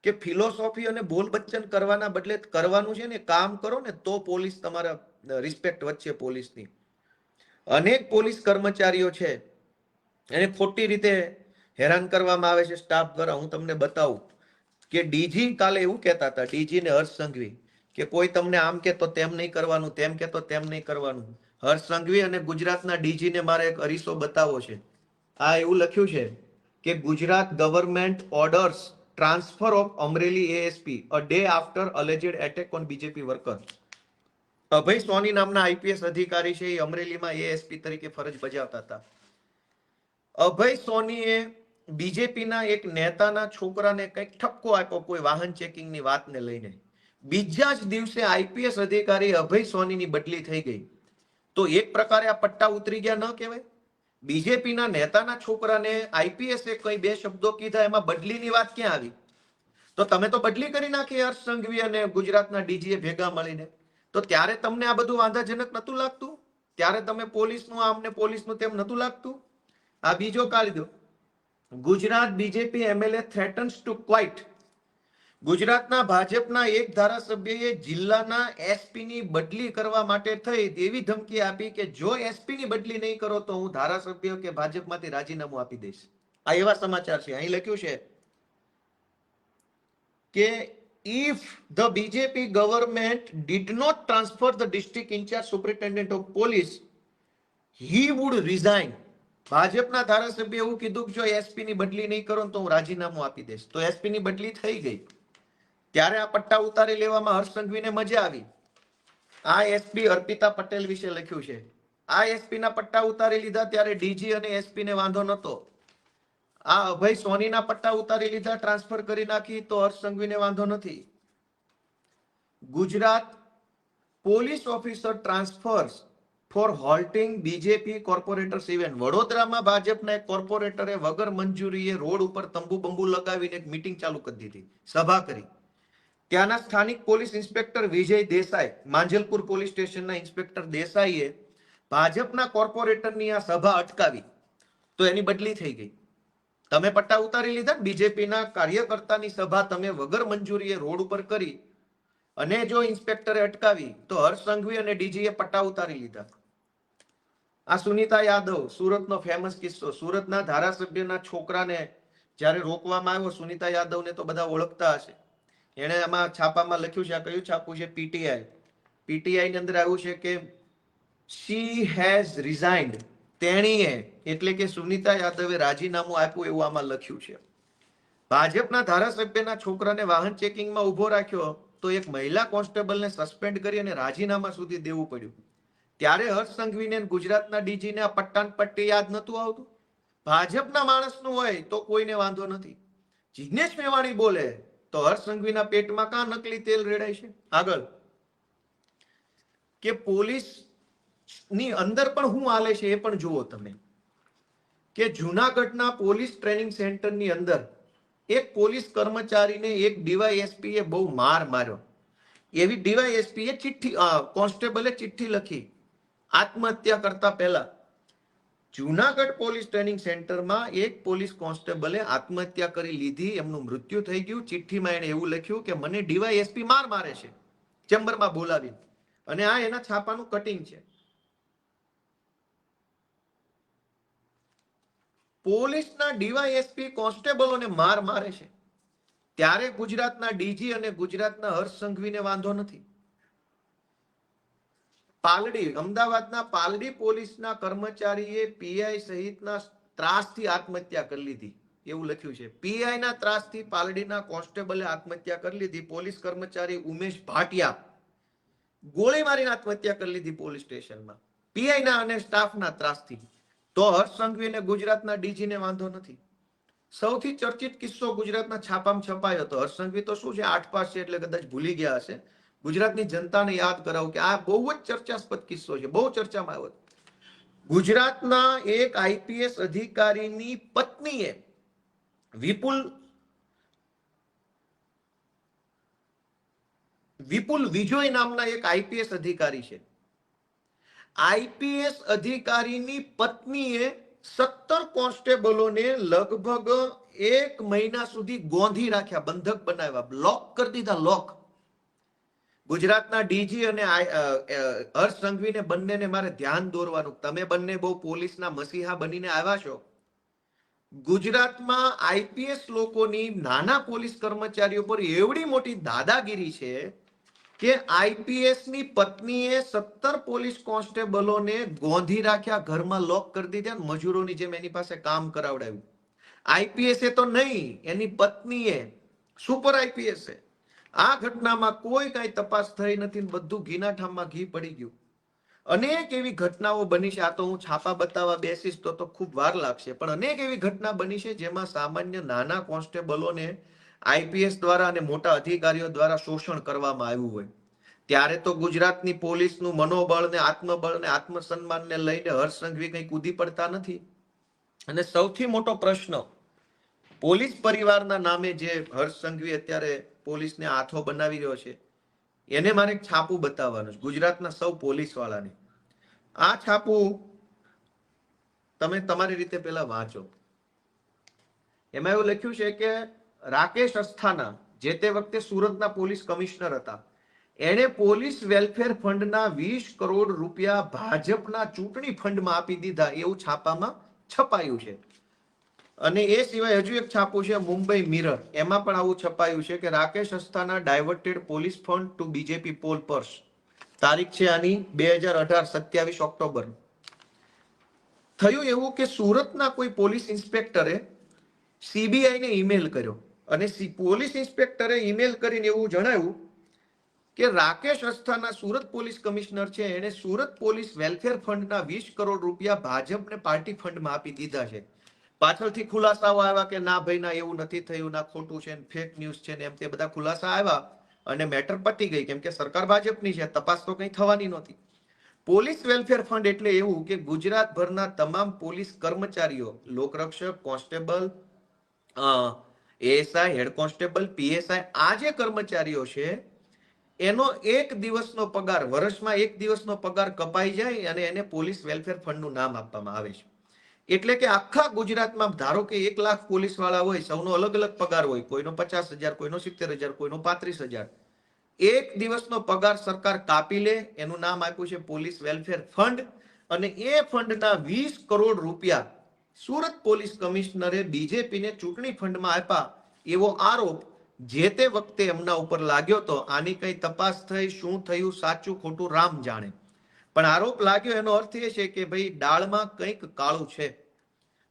કે ફિલોસોફી અને બોલ બચ્ચન કરવાના બદલે કરવાનું છે ને કામ કરો ને, તો પોલીસ તમારા રિસ્પેક્ટ વચ્ચે પોલીસની. અનેક પોલીસ કર્મચારીઓ છે એને ખોટી રીતે હેરાન કરવામાં આવે છે સ્ટાફ દ્વારા. હું તમને બતાવું કે ડીજી કાલે એવું કહેતા હતા, ડીજી ને હર્ષ સંઘવી, કે કોઈ તમને આમ કે તો તેમ નહીં કરવાનું, તેમ કે તો તેમ નહીં કરવાનું. હર્ષ સંઘવી અને ગુજરાતના ડીજી ને મારે એક અરીસો બતાવવો છે. આ એવું લખ્યું છે કે Gujarat government orders transfer of Amreli ASP a day after alleged attack on BJP worker. Abhay Soni નામના આઈપીએસ અધિકારી છે, એ અમરેલીમાં એએસપી તરીકે ફરજ બજાવતા હતા. અભય સોનીએ બીજેપીના એક નેતાના છોકરાને કંઈક ઠપકો આપ્યો કોઈ વાહન ચેકિંગની વાતને લઈને. બીજા જ દિવસે આઈપીએસ અધિકારી અભય સોનીની બદલી થઈ ગઈ. તો એક પ્રકારે આ પટ્ટા ઉતરી ગયા ન કહેવાય? બીજેપીના નેતાના છોકરાને આઈપીએસે કઈ બે શબ્દો કીધા, એમાં બદલીની વાત ક્યાં આવી? તો તમે તો બદલી કરી નાખી હર્ષ સંઘવી અને ગુજરાતના ડીજીએ ભેગા મળીને. તો ત્યારે તમને આ બધું વાંધાજનક નતું લાગતું? ત્યારે તમે પોલીસનું આમ ને પોલીસનું તેમ નતું લાગતું? આ બીજો કાયદો, Gujarat BJP MLA threatens to quit. ગુજરાતના ભાજપના એક ધારાસભ્યએ જિલ્લાના એસપીની બદલી કરવા માટે થઈ એવી ધમકી આપી કે જો એસપીની બદલી નહીં કરો તો હું ધારાસભ્ય કે ભાજપમાંથી રાજીનામું આપી દઈશ. આ એવા સમાચાર છે. અહીં લખ્યું છે કે if the BJP government did not transfer the district in charge superintendent of police, he would resign. ભાજપના ધારાસભ્ય એવું કીધું કે જો એસપી ની બદલી નહીં કરો તો હું રાજીનામું આપી દઈશ. તો એસપી ની બદલી થઈ ગઈ. ત્યારે આ પટ્ટા ઉતારી લેવામાં હર્ષ સંઘવીને મજા આવી. આ એસપી અર્પિતા પટેલ વિશે લખ્યું છે. આ એસપી ના પટ્ટા ઉતારી લીધા ત્યારે ડીજી અને એસપી ને વાંધો નતો. આ અભય સોનીના પટ્ટા ઉતારી લીધા, ટ્રાન્સફર કરી નાખી, તો હર્ષ સંઘવીને વાંધો નથી. Gujarat police officer transfers for halting BJP corporators event. વડોદરામાં ભાજપના એક કોર્પોરેટરે વગર મંજૂરીએ રોડ ઉપર તંબુ બંબુ લગાવીને એક મીટિંગ ચાલુ કરી દીધી, સભા કરી. ત્યાંના સ્થાનિક પોલીસ ઇન્સ્પેક્ટર વિજય દેસાઈ, માંજલપુર પોલીસ સ્ટેશનના ઇન્સ્પેક્ટર દેસાઈએ ભાજપના કોર્પોરેટરની આ સભા અટકાવી, તો એની બદલી થઈ ગઈ. તમે પટ્ટા ઉતારી લીધા, બીજેપીના કાર્યકર્તાની સભા તમે વગર મંજૂરીએ રોડ ઉપર કરી અને જો ઇન્સ્પેક્ટરે અટકાવી, તો હર્ષ સંઘવી અને ડીજીએ પટ્ટા ઉતારી લીધા. આ સુનીતા યાદવ, સુરતનો ફેમસ કિસ્સો. સુરતના ધારાસભ્યના છોકરાને જ્યારે રોકવામાં આવ્યો, સુનીતા યાદવને તો બધા ઓળખતા હશે, એને આમાં છાપામાં લખ્યું છે. આ કયું છાપું છે? પીટીઆઈ. પીટીઆઈ ની અંદર આવ્યું છે કે she has resigned. તેણીએ એટલે કે સુનીતા યાદવે રાજીનામું આપ્યું, એવું આમાં લખ્યું છે. ભાજપના ધારાસભ્યના છોકરાને વાહન ચેકિંગમાં ઉભો રાખ્યો તો એક મહિલા કોન્સ્ટેબલને સસ્પેન્ડ કરી અને રાજીનામા સુધી દેવું પડ્યું. ત્યારે હર્ષ સંઘવીને ગુજરાતના ડીજીને આ પટ્ટાન પટ્ટી યાદ નતું આવતું? ભાજપના માણસનું હોય તો કોઈને વાંધો નથી. જિગ્નેશ મેવાણી બોલે તો હર્ષ સંઘવીના પેટમાં કાં નકલી તેલ રેડાય છે? આગળ કે પોલીસ ની અંદર પણ શું હાલે છે એ પણ જુઓ તમે. કે જુનાગઢના પોલીસ ટ્રેનિંગ સેન્ટરની અંદર એક પોલીસ કર્મચારીને એક ડીવાયએસપી એ બહુ માર્યો. એવી ડીવાયએસપી એ ચિઠ્ઠી, કોન્સ્ટેબલે ચિઠ્ઠી લખી આત્મહત્યા કરતા પહેલા. જુનાગઢ પોલીસ ટ્રેનિંગ સેન્ટરમાં એક પોલીસ કોન્સ્ટેબલે આત્મહત્યા કરી લીધી, એમનું મૃત્યુ થઈ ગયું. ચિઠ્ઠીમાં એને એવું લખ્યું કે મને ડીવાયએસપી મારે છે, ચેમ્બરમાં બોલાવી. અને આ એના છાપાનું કટિંગ છે. પોલીસના ડીવાયએસપી કોન્સ્ટેબલોને મારે છે, ત્યારે ગુજરાતના ડીજી અને ગુજરાતના હર્ષ સંઘવીને વાંધો નથી. પાલડી, અમદાવાદના પાલડી પોલીસના કર્મચારીએ પીઆઈ સહિતના ત્રાસથી આત્મહત્યા કરી લીધી, એવું લખ્યું છે. પીઆઈ ના ત્રાસથી પાલડીના કોન્સ્ટેબલે આત્મહત્યા કરી લીધી. પોલીસ કર્મચારી ઉમેશ ભાટિયા ગોળી મારીને આત્મહત્યા કરી લીધી પોલીસ સ્ટેશનમાં, પીઆઈ ના અને સ્ટાફના ત્રાસથી. તો હર્ષ સંઘવી અને ગુજરાતના ડીજીને વાંધો નથી. સૌથી ચર્ચિત કિસ્સો ગુજરાતના છાપામાં છપાયો હતો. હર્ષ સંઘવી તો શું છે, 8 પાસ છે એટલે કદાચ ભૂલી ગયા હશે. ગુજરાતની જનતાને યાદ કરાવું કે આ બહુ જ ચર્ચાસ્પદ કિસ્સો છે, બહુ ચર્ચામાં આવ્યો. ગુજરાતના એક આઈપીએસ અધિકારીની પત્નીએ વિપુલ વિજોય નામના એક આઈપીએસ અધિકારી છે, આઈપીએસ અધિકારીની પત્નીએ 17 કોન્સ્ટેબલોને લગભગ 1 મહિના સુધી ગોંધી રાખ્યા, બંધક બનાવ્યા, લોક કરી દીધા, લોક. ગુજરાતના ડીજી અને હર્ષ સંઘવીને બંનેને મારે ધ્યાન દોરવાનું, તમે બંને બહુ પોલીસના મસીહા બનીને આવ્યા છો. ગુજરાતમાં આઈપીએસ લોકોની, નાના પોલીસ કર્મચારીઓ પર એવડી મોટી દાદાગીરી છે કે આઈપીએસ ની પત્નીએ 17 પોલીસ કોન્સ્ટેબલોને ગોંધી રાખ્યા, ઘરમાં લોક કરી દીધા, મજૂરોની જેમ એની પાસે કામ કરાવડાવ્યું. આઈપીએસ તો નહીં, એની પત્નીએ, સુપર આઈપીએસ. આ ઘટનામાં કોઈ કઈ તપાસ થઈ નથી, બધું ઘીના ઠામમાં ઘી પડી ગયું. અનેક એવી ઘટનાઓ બની છે. આ તો હું છાપા બતાવવા બેસીશ તો ખૂબ વાર લાગશે, પણ અનેક એવી ઘટના બની છે જેમાં સામાન્ય નાના કોન્સ્ટેબલોને આઈપીએસ દ્વારા અને મોટા અધિકારીઓ દ્વારા શોષણ કરવામાં આવ્યું હોય. ત્યારે તો ગુજરાતની પોલીસનું મનોબળ ને આત્મબળ ને આત્મસન્માનને લઈને હર્ષ સંઘવી કંઈ કૂદી પડતા નથી. અને સૌથી મોટો પ્રશ્ન, પોલીસ પરિવારના નામે જે હર્ષ સંઘવી અત્યારે પોલીસને હાથો બનાવી રહ્યો છે, એને મારે એક છાપું બતાવવાનું છે ગુજરાતના સૌ પોલીસ વાળાને. આ છાપું તમે તમારી રીતે પહેલા વાંચો. એમાં એવું લખ્યું છે કે રાકેશ અસ્થાના, જે તે વખતે સુરતના પોલીસ કમિશનર હતા, એણે પોલીસ વેલફેર ફંડના 20 કરોડ રૂપિયા ભાજપના ચૂંટણી ફંડમાં આપી દીધા, એવું છાપામાં છપાયું છે. અને એ સિવાય હજુ એક છાપું છે મુંબઈ મિરર, એમાં પણ આવું છપાયું છે કે Rakesh Asthana diverted police fund to BJP poll purse. તારીખ છે આની 2018, 27 ઓક્ટોબર. થયું એવું કે સુરતના કોઈ પોલીસ ઇન્સ્પેક્ટરે સીબીઆઈ ને ઈમેલ કર્યો, અને પોલીસ ઇન્સ્પેક્ટરે ઈમેલ કરીને એવું જણાવ્યું કે રાકેશ અસ્થાના સુરત પોલીસ કમિશનર છે, એને સુરત પોલીસ વેલફેર ફંડના 20 કરોડ રૂપિયા ભાજપને પાર્ટી ફંડમાં આપી દીધા છે. પાછળથી ખુલાસાઓ આવ્યા કે ના ભાઈ ના, એવું નથી થયું, ના ખોટું છે, ફેક ન્યૂઝ છે ને એમ તે બધા ખુલાસા આવ્યા અને મેટર પતી ગઈ, કેમ કે સરકાર ભાજપની છે, તપાસ તો કંઈ થવાની નહોતી. પોલીસ વેલફેર ફંડ એટલે એવું કે ગુજરાતભરના તમામ પોલીસ કર્મચારીઓ, લોકરક્ષક, constable, ASI, head constable, PSI, આ જે કર્મચારીઓ છે એનો 1 દિવસનો પગાર, વર્ષમાં 1 દિવસનો પગાર કપાઈ જાય અને એને પોલીસ વેલફેર ફંડનું નામ આપવામાં આવે છે. એટલે કે આખા ગુજરાતમાં ધારો કે 1 લાખ પોલીસ વાળા હોય, સૌનો અલગ અલગ પગાર હોય, કોઈનો 50,000, કોઈનો 70,000, કોઈનો 35,000. 1 દિવસનો પગાર સરકાર કાપી લે, એનું નામ આપ્યું છે પોલીસ વેલફેર ફંડ. અને એ ફંડના 20 કરોડ રૂપિયા સુરત પોલીસ કમિશનરે બીજેપીને ચૂંટણી ફંડમાં આપ્યા, એવો આરોપ જે તે વખતે એમના ઉપર લાગ્યો તો. આની કઈ તપાસ થઈ, શું થયું, સાચું ખોટું રામ જાણે, પણ આરોપ લાગ્યો એનો અર્થ એ છે કે ભાઈ દાળમાં કંઈક કાળું છે.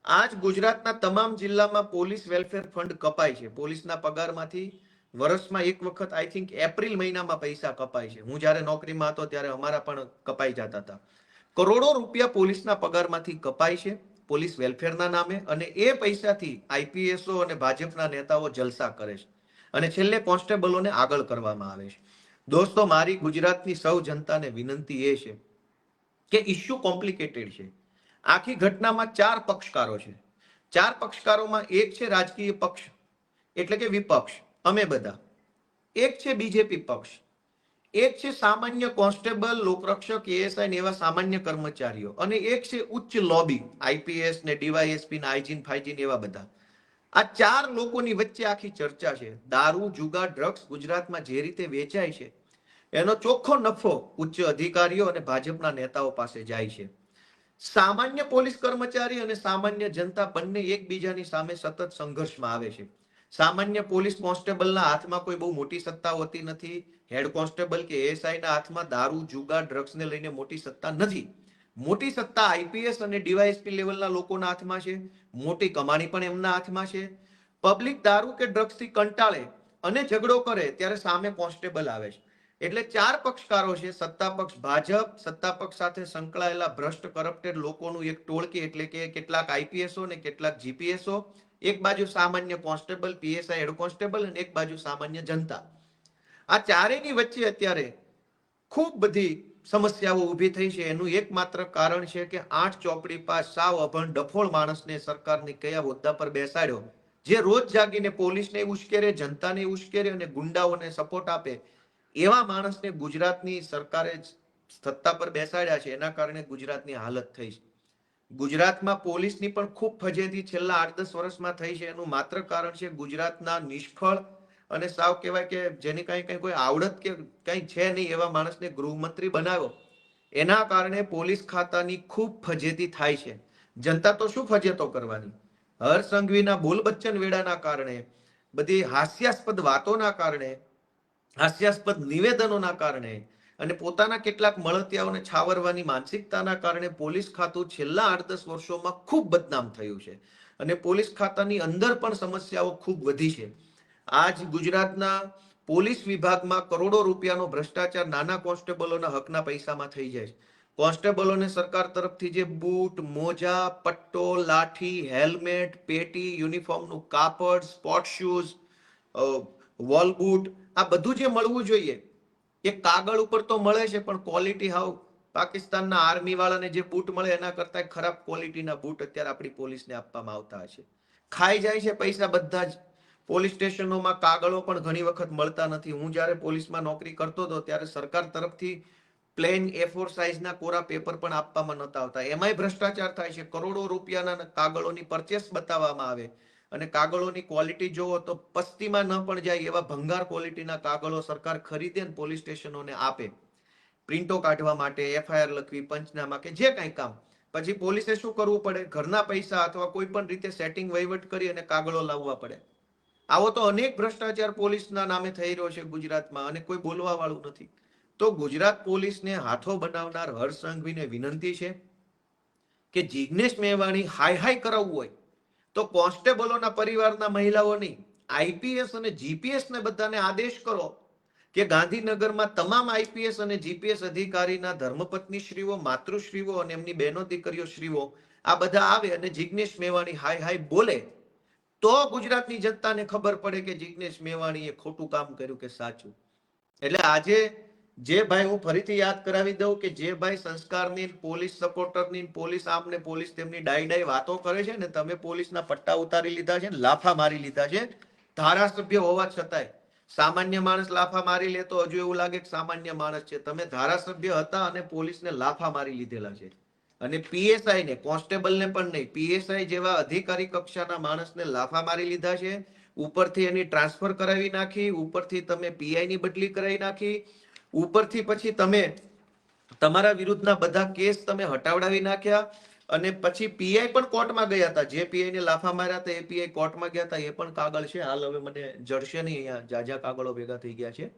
આજ ગુજરાતના તમામ જિલ્લામાં પોલીસ વેલફેર ફંડ કપાય છે. પોલીસના પગારમાંથી વર્ષમાં એક વખત આઈ થિંક એપ્રિલ મહિનામાં પૈસા કપાય છે. હું જ્યારે નોકરીમાં હતો ત્યારે અમારા પણ કપાઈ જતા હતા. કરોડો રૂપિયા પોલીસના પગારમાંથી કપાય છે પોલીસ વેલફેરના નામે, અને એ પૈસાથી આઈપીએસઓ અને ભાજપના નેતાઓ જલસા કરે છે, અને છેલ્લે કોન્સ્ટેબલોને આગળ કરવામાં આવે છે. દોસ્તો, મારી ગુજરાતની સૌ જનતાને વિનંતી એ છે કે ઇશ્યુ કોમ્પ્લિકેટેડ છે. આખી ઘટનામાં 4 પક્ષકારો છે. 4 પક્ષકારોમાં એક છે રાજકીય પક્ષ એટલે કે વિપક્ષ, અમે બધા. એક છે બીજેપી પક્ષ, એક છે સામાન્ય કોન્સ્ટેબલ, લોકરક્ષક, એએસઆઈ ને એવા સામાન્ય કર્મચારીઓ, અને એક છે ઉચ્ચ લોબી, આઈપીએસ ને ડીવાયએસપી ને આઈજીન ફાઈજીન એવા બધા. આ 4 લોકોની વચ્ચે આખી ચર્ચા છે. દારૂ, જુગાર, ડ્રગ્સ ગુજરાતમાં જે રીતે વેચાય છે એનો ચોખ્ખો નફો ઉચ્ચ અધિકારીઓ અને ભાજપના નેતાઓ પાસે જાય છે. સામાન્ય પોલીસ કર્મચારી અને સામાન્ય જનતા બંને એકબીજાની સામે સતત સંઘર્ષમાં આવે છે. સામાન્ય પોલીસ કોન્સ્ટેબલના હાથમાં કોઈ બહુ મોટી સત્તા હોતી નથી. હેડ કોન્સ્ટેબલ કે એએસઆઈ ના હાથમાં દારૂ, જુગાર, ડ્રગ્સને લઈને મોટી સત્તા નથી. મોટી સત્તા આઈપીએસ અને ડીવાયએસપી લેવલના લોકોના હાથમાં છે. મોટી કમાણી પણ એમના હાથમાં છે. પબ્લિક દારૂ કે ડ્રગ્સથી કંટાળે અને ઝઘડો કરે ત્યારે સામે કોન્સ્ટેબલ આવે છે. એટલે 4 પક્ષકારો છે. સત્તા પક્ષ ભાજપ, સત્તા પક્ષ સાથે સંકળાયેલા ભ્રષ્ટ કરપ્ટેડ લોકોનું એક ટોળકી, એટલે કે કેટલાક આઈપીએસઓ ને કેટલાક જીપીએસઓ, એક બાજુ સામાન્ય કોન્સ્ટેબલ, પીએસઆઈ, હેડ કોન્સ્ટેબલ, અને એક બાજુ સામાન્ય જનતા. આ ચારેયની વચ્ચે અત્યારે ખૂબ બધી સમસ્યાઓ ઊભી થઈ છે. એનું એકમાત્ર કારણ છે કે 8 ચોપડી પાસ સાવ અભણ ડફોળ માણસને સરકારની કયા હોદ્દા પર બેસાડ્યો, જે રોજ જાગીને પોલીસને ઉશ્કેરે, જનતાને ઉશ્કેરે અને ગુંડાઓને સપોર્ટ આપે. એવા માણસને ગુજરાતની સરકારે સત્તા પર બેસાડ્યા છે એના કારણે ગુજરાતની હાલત થઈ છે. ગુજરાતમાં પોલીસની પણ ખૂબ ફજેતી છેલ્લા 8-10 વર્ષમાં થઈ છે. એનું માત્ર કારણ છે ગુજરાતના નિષ્ફળ અને સાવ કહેવાય કે જેની કઈ કોઈ આવડત કે કઈ છે નહીં એવા માણસને ગૃહમંત્રી બનાવ્યો. એના કારણે પોલીસ ખાતાની ખૂબ ફજેતી થાય છે. જનતા તો શું ફજેતો કરવાની? હર્ષ સંઘવીના બોલ બચ્ચન વેડાના કારણે, બધી હાસ્યાસ્પદ વાતોના કારણે, હાસ્યાસ્પદ નિવેદનોના કારણે અને પોતાના કેટલાક મળતિયાઓને છાવરવાની માનસિકતાના કારણે પોલીસ ખાતું છેલ્લા 8-10 વર્ષોમાં ખૂબ બદનામ થયું છે. અને પોલીસ ખાતાની અંદર પણ સમસ્યાઓ ખૂબ વધી છે. આજ ગુજરાતના પોલીસ વિભાગમાં કરોડો રૂપિયાનો ભ્રષ્ટાચાર નાના કોન્સ્ટેબલોના હકના પૈસામાં થઈ જાય છે. કોન્સ્ટેબલોને સરકાર તરફથી જે બૂટ, મોજા, પટ્ટો, લાઠી, હેલ્મેટ, પેટી, યુનિફોર્મનું કાપડ, સ્પોર્ટ શૂઝ, વોલ બૂટ, આ બધું જે મળવું જોઈએ એ કાગળ ઉપર તો મળે છે, પણ ક્વોલિટી હાવ પાકિસ્તાનના આર્મી વાળાને જે બૂટ મળે એના કરતા ખરાબ ક્વોલિટીના બૂટ અત્યારે આપણી પોલીસને આપવામાં આવતા હશે. ખાઈ જાય છે પૈસા બધા જ. પોલીસ સ્ટેશનોમાં કાગળો પણ ઘણી વખત મળતા નથી. હું જ્યારે પોલીસમાં નોકરી કરતો હતો ત્યારે સરકાર તરફથી પ્લેન A4 સાઇઝના કોરા પેપર પણ આપવામાં નતા આવતા. એમાંય ભ્રષ્ટાચાર થાય છે. કરોડો રૂપિયાના કાગળોની પરચેસ બતાવવામાં આવે અને કાગળોની ક્વોલિટી જોવો તો પસ્તીમાં ન પણ જાય એવા ભંગાર ક્વોલિટીના કાગળો સરકાર ખરીદે અને પોલીસ સ્ટેશનોને આપે પ્રિન્ટો કાઢવા માટે, FIR લખવી, પંચનામા કે જે કંઈ કામ. પછી પોલીસે શું કરવું પડે? ઘરના પૈસા અથવા કોઈ પણ રીતે સેટિંગ વહીવટ કરી અને કાગળો લાવવા પડે. આવો તો અનેક ભ્રષ્ટાચાર પોલીસના નામે થઈ રહ્યો છે ગુજરાતમાં અને કોઈ બોલવા વાળું નથી. તો ગુજરાત પોલીસને હાથો બનાવનાર હર્ષ સંઘવીને વિનંતી છે કે જિગ્નેશ મેવાણી હાય હાય કરાવવું હોય તો કોન્સ્ટેબલોના પરિવારના મહિલાઓ નહીં, IPS અને GPS ને બધાને આદેશ કરો કે ગાંધીનગરમાં તમામ IPS અને GPS અધિકારીના ધર્મપત્નીશ્રીઓ, માતૃશ્રીઓ અને એમની બહેનો દીકરીઓ શ્રીઓ આ બધા આવે અને જિગ્નેશ મેવાણી હાય હાય બોલે તો ગુજરાતની જનતાને ખબર પડે કે જિગ્નેશ મેવાણીએ ખોટું કામ કર્યું કે સાચું. એટલે આજે જે ભાઈ, હું ફરીથી યાદ કરાવી દઉં કે જે ભાઈ સંસ્કારની, પોલીસ સપોર્ટરની, પોલીસ આમને પોલીસ તેમની ડાઈ વાતો કરે છે ને, તમે પોલીસના પટ્ટા ઉતારી લીધા છે ને, લાફા મારી લીધા છે ધારાસભ્ય હોવા છતાંય. સામાન્ય માણસ લાફા મારી લે તો હજુ એવું લાગે કે સામાન્ય માણસ છે. તમે ધારાસભ્ય હતા અને પોલીસને લાફા મારી લીધેલા છે. અને PSI ને, કોન્સ્ટેબલને પણ નહીં, PSI જેવા અધિકારી કક્ષાના માણસને લાફા મારી લીધા છે. ઉપરથી એની ટ્રાન્સફર કરાવી નાખી, ઉપરથી તમે PI ની બદલી કરાવી નાખી, ઉપરથી પછી તમે તમારા વિરુદ્ધના બધા કેસ તમે હટાવડાવી નાખ્યા અને પછી PI પણ કોર્ટમાં ગયા હતા. જે PI ને લાફા માર્યા હતા એ PI કોર્ટમાં ગયા હતા. એ પણ કાગળ છે. હાલ હવે મને જડશે નહીં, અહીંયા જાજા કાગળો ભેગા થઈ ગયા છે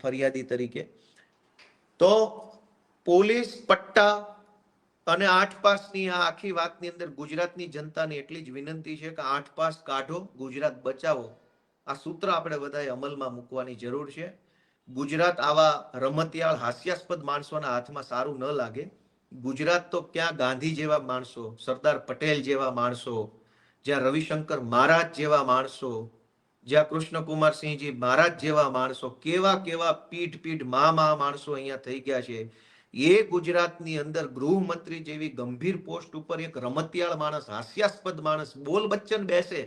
ફરિયાદી તરીકે. તો પોલીસ પટ્ટા અને 8 પાસની આ આખી વાતની અંદર ગુજરાતની જનતાને એટલી જ વિનંતી છે કે 8 પાસ કાઢો, ગુજરાત બચાવો. આ સૂત્ર આપણે બધાએ અમલમાં મૂકવાની જરૂર છે. ગુજરાત આવા રમતિયાળ હાસ્યાસ્પદ માણસોના હાથમાં સારું ન લાગે. ગુજરાત તો ક્યાં ગાંધી જેવા માણસો, સરદાર પટેલ જેવા માણસો, જ્યાં રવિશંકર મહારાજ જેવા માણસો, જ્યાં કૃષ્ણકુમારસિંહજી મહારાજ જેવા માણસો, કેવા કેવા પીઠ માણસો અહીંયા થઈ ગયા છે. એ ગુજરાતની અંદર ગૃહમંત્રી જેવી ગંભીર પોસ્ટ ઉપર એક રમતિયાળ માણસ, હાસ્યાસ્પદ માણસ, બોલ બચ્ચન બેસે.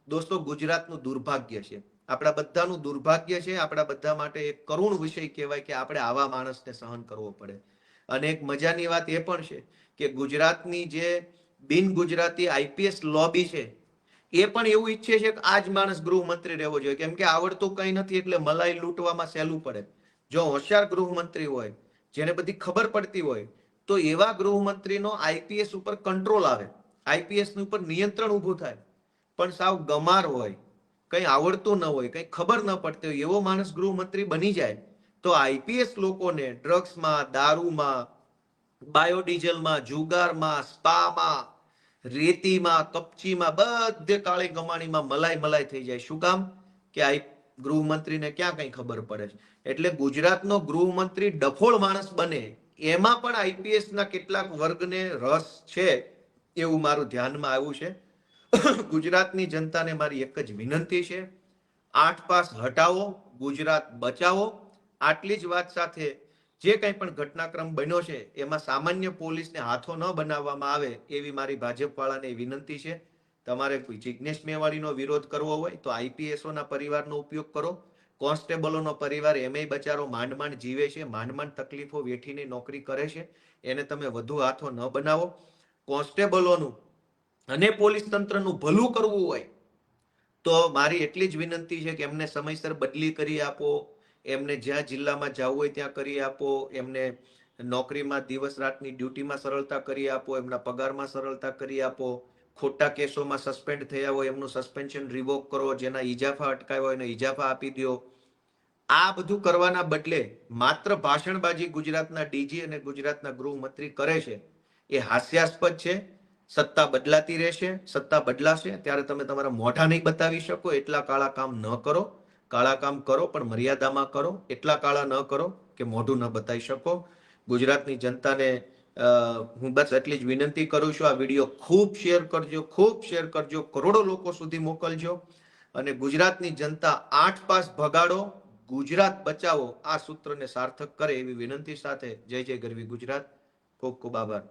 દોસ્તો, ગુજરાતનું દુર્ભાગ્ય છે. આપણા બધાનું દુર્ભાગ્ય છે. આપણા બધા માટે એક કરુણ વિષય કહેવાય કે આપણે આવા માણસને સહન કરવો પડે. અને એક મજાની વાત એ પણ છે કે ગુજરાતની જે બિન ગુજરાતી IPS લોબી છે એ પણ એવું ઈચ્છે છે કે આ જ માણસ ગૃહમંત્રી રહેવો જોઈએ, કેમ કે આવડતું કંઈ નથી એટલે મલાઈ લૂંટવામાં સહેલું પડે. જો હોશિયાર ગૃહમંત્રી હોય, જેને બધી ખબર પડતી હોય, તો એવા ગૃહમંત્રીનો IPS ઉપર કંટ્રોલ આવે, IPS ઉપર નિયંત્રણ ઊભું થાય. પણ સાવ ગમાર હોય, કંઈ આવડતું ન હોય, કંઈ ખબર ન પડતી હોય, એવો માણસ ગૃહમંત્રી બની જાય તો IPS લોકોને ડ્રગ્સમાં, દારૂમાં, બાયોડીઝલમાં, જુગારમાં, સ્પામાં, રેતીમાં, કપચીમાં, બધે કાળી કમાણીમાં મલાઈ થઈ જાય. શું કામ? કે આ ગૃહમંત્રીને ક્યાં કઈ ખબર પડે છે. એટલે ગુજરાતનો ગૃહમંત્રી ડફોળ માણસ બને એમાં પણ IPS ના કેટલાક વર્ગને રસ છે એવું મારું ધ્યાનમાં આવ્યું છે. ગુજરાતની જનતાને મારી એક જ વિનંતી છે, 8 પાસ હટાવો, ગુજરાત બચાવો. આટલી જ વાત સાથે જે કંઈ પણ ઘટનાક્રમ બન્યો છે એમાં સામાન્ય પોલીસને હાથો ન બનાવવામાં આવે એવી મારી ભાજપ વાળાને વિનંતી છે. તમારે કોઈ જિગ્નેશ મેવાણીનો વિરોધ કરવો હોય તો IPSઓના પરિવારનો ઉપયોગ કરો, કોન્સ્ટેબલોનો પરિવાર એમેય બચારો માંડ માંડ જીવે છે, માંડ માંડ તકલીફો વેઠીને નોકરી કરે છે. એને તમે વધુ હાથો ન બનાવો. કોન્સ્ટેબલોનું અને પોલીસ તંત્રનું ભલું કરવું હોય તો મારી એટલી જ વિનંતી છે કે એમને સમયસર બદલી કરી આપો, એમને જ્યાં જિલ્લામાં જવું હોય ત્યાં કરી આપો, એમને નોકરીમાં દિવસ રાતની ડ્યુટીમાં સરળતા કરી આપો, એમના પગારમાં સરળતા કરી આપો. ખોટા કેસોમાં સસ્પેન્ડ થયા હોય એમનું સસ્પેન્શન રિવોક કરો, જેના ઈજાફા અટકાવ્યા હોય એને ઈજાફા આપી દો. આ બધું કરવાના બદલે માત્ર ભાષણબાજી ગુજરાતના ડીજી અને ગુજરાતના ગૃહમંત્રી કરે છે, એ હાસ્યાસ્પદ છે. સત્તા બદલાતી રહેશે, સત્તા બદલાશે ત્યારે તમે તમારા મોઢા નહીં બતાવી શકો. એટલા કાળા કામ ન કરો. કાળા કામ કરો પણ મર્યાદામાં કરો. એટલા કાળા ન કરો કે મોઢું ન બતાવી શકો. ગુજરાતની જનતાને હું બસ એટલી જ વિનંતી કરું છું, આ વિડીયો ખૂબ શેર કરજો, ખૂબ શેર કરજો, કરોડો લોકો સુધી મોકલજો અને ગુજરાતની જનતા 8 પાસ ભગાડો, ગુજરાત બચાવો આ સૂત્રને સાર્થક કરે એવી વિનંતી સાથે જય જય ગરવી ગુજરાત. ખૂબ ખૂબ આભાર.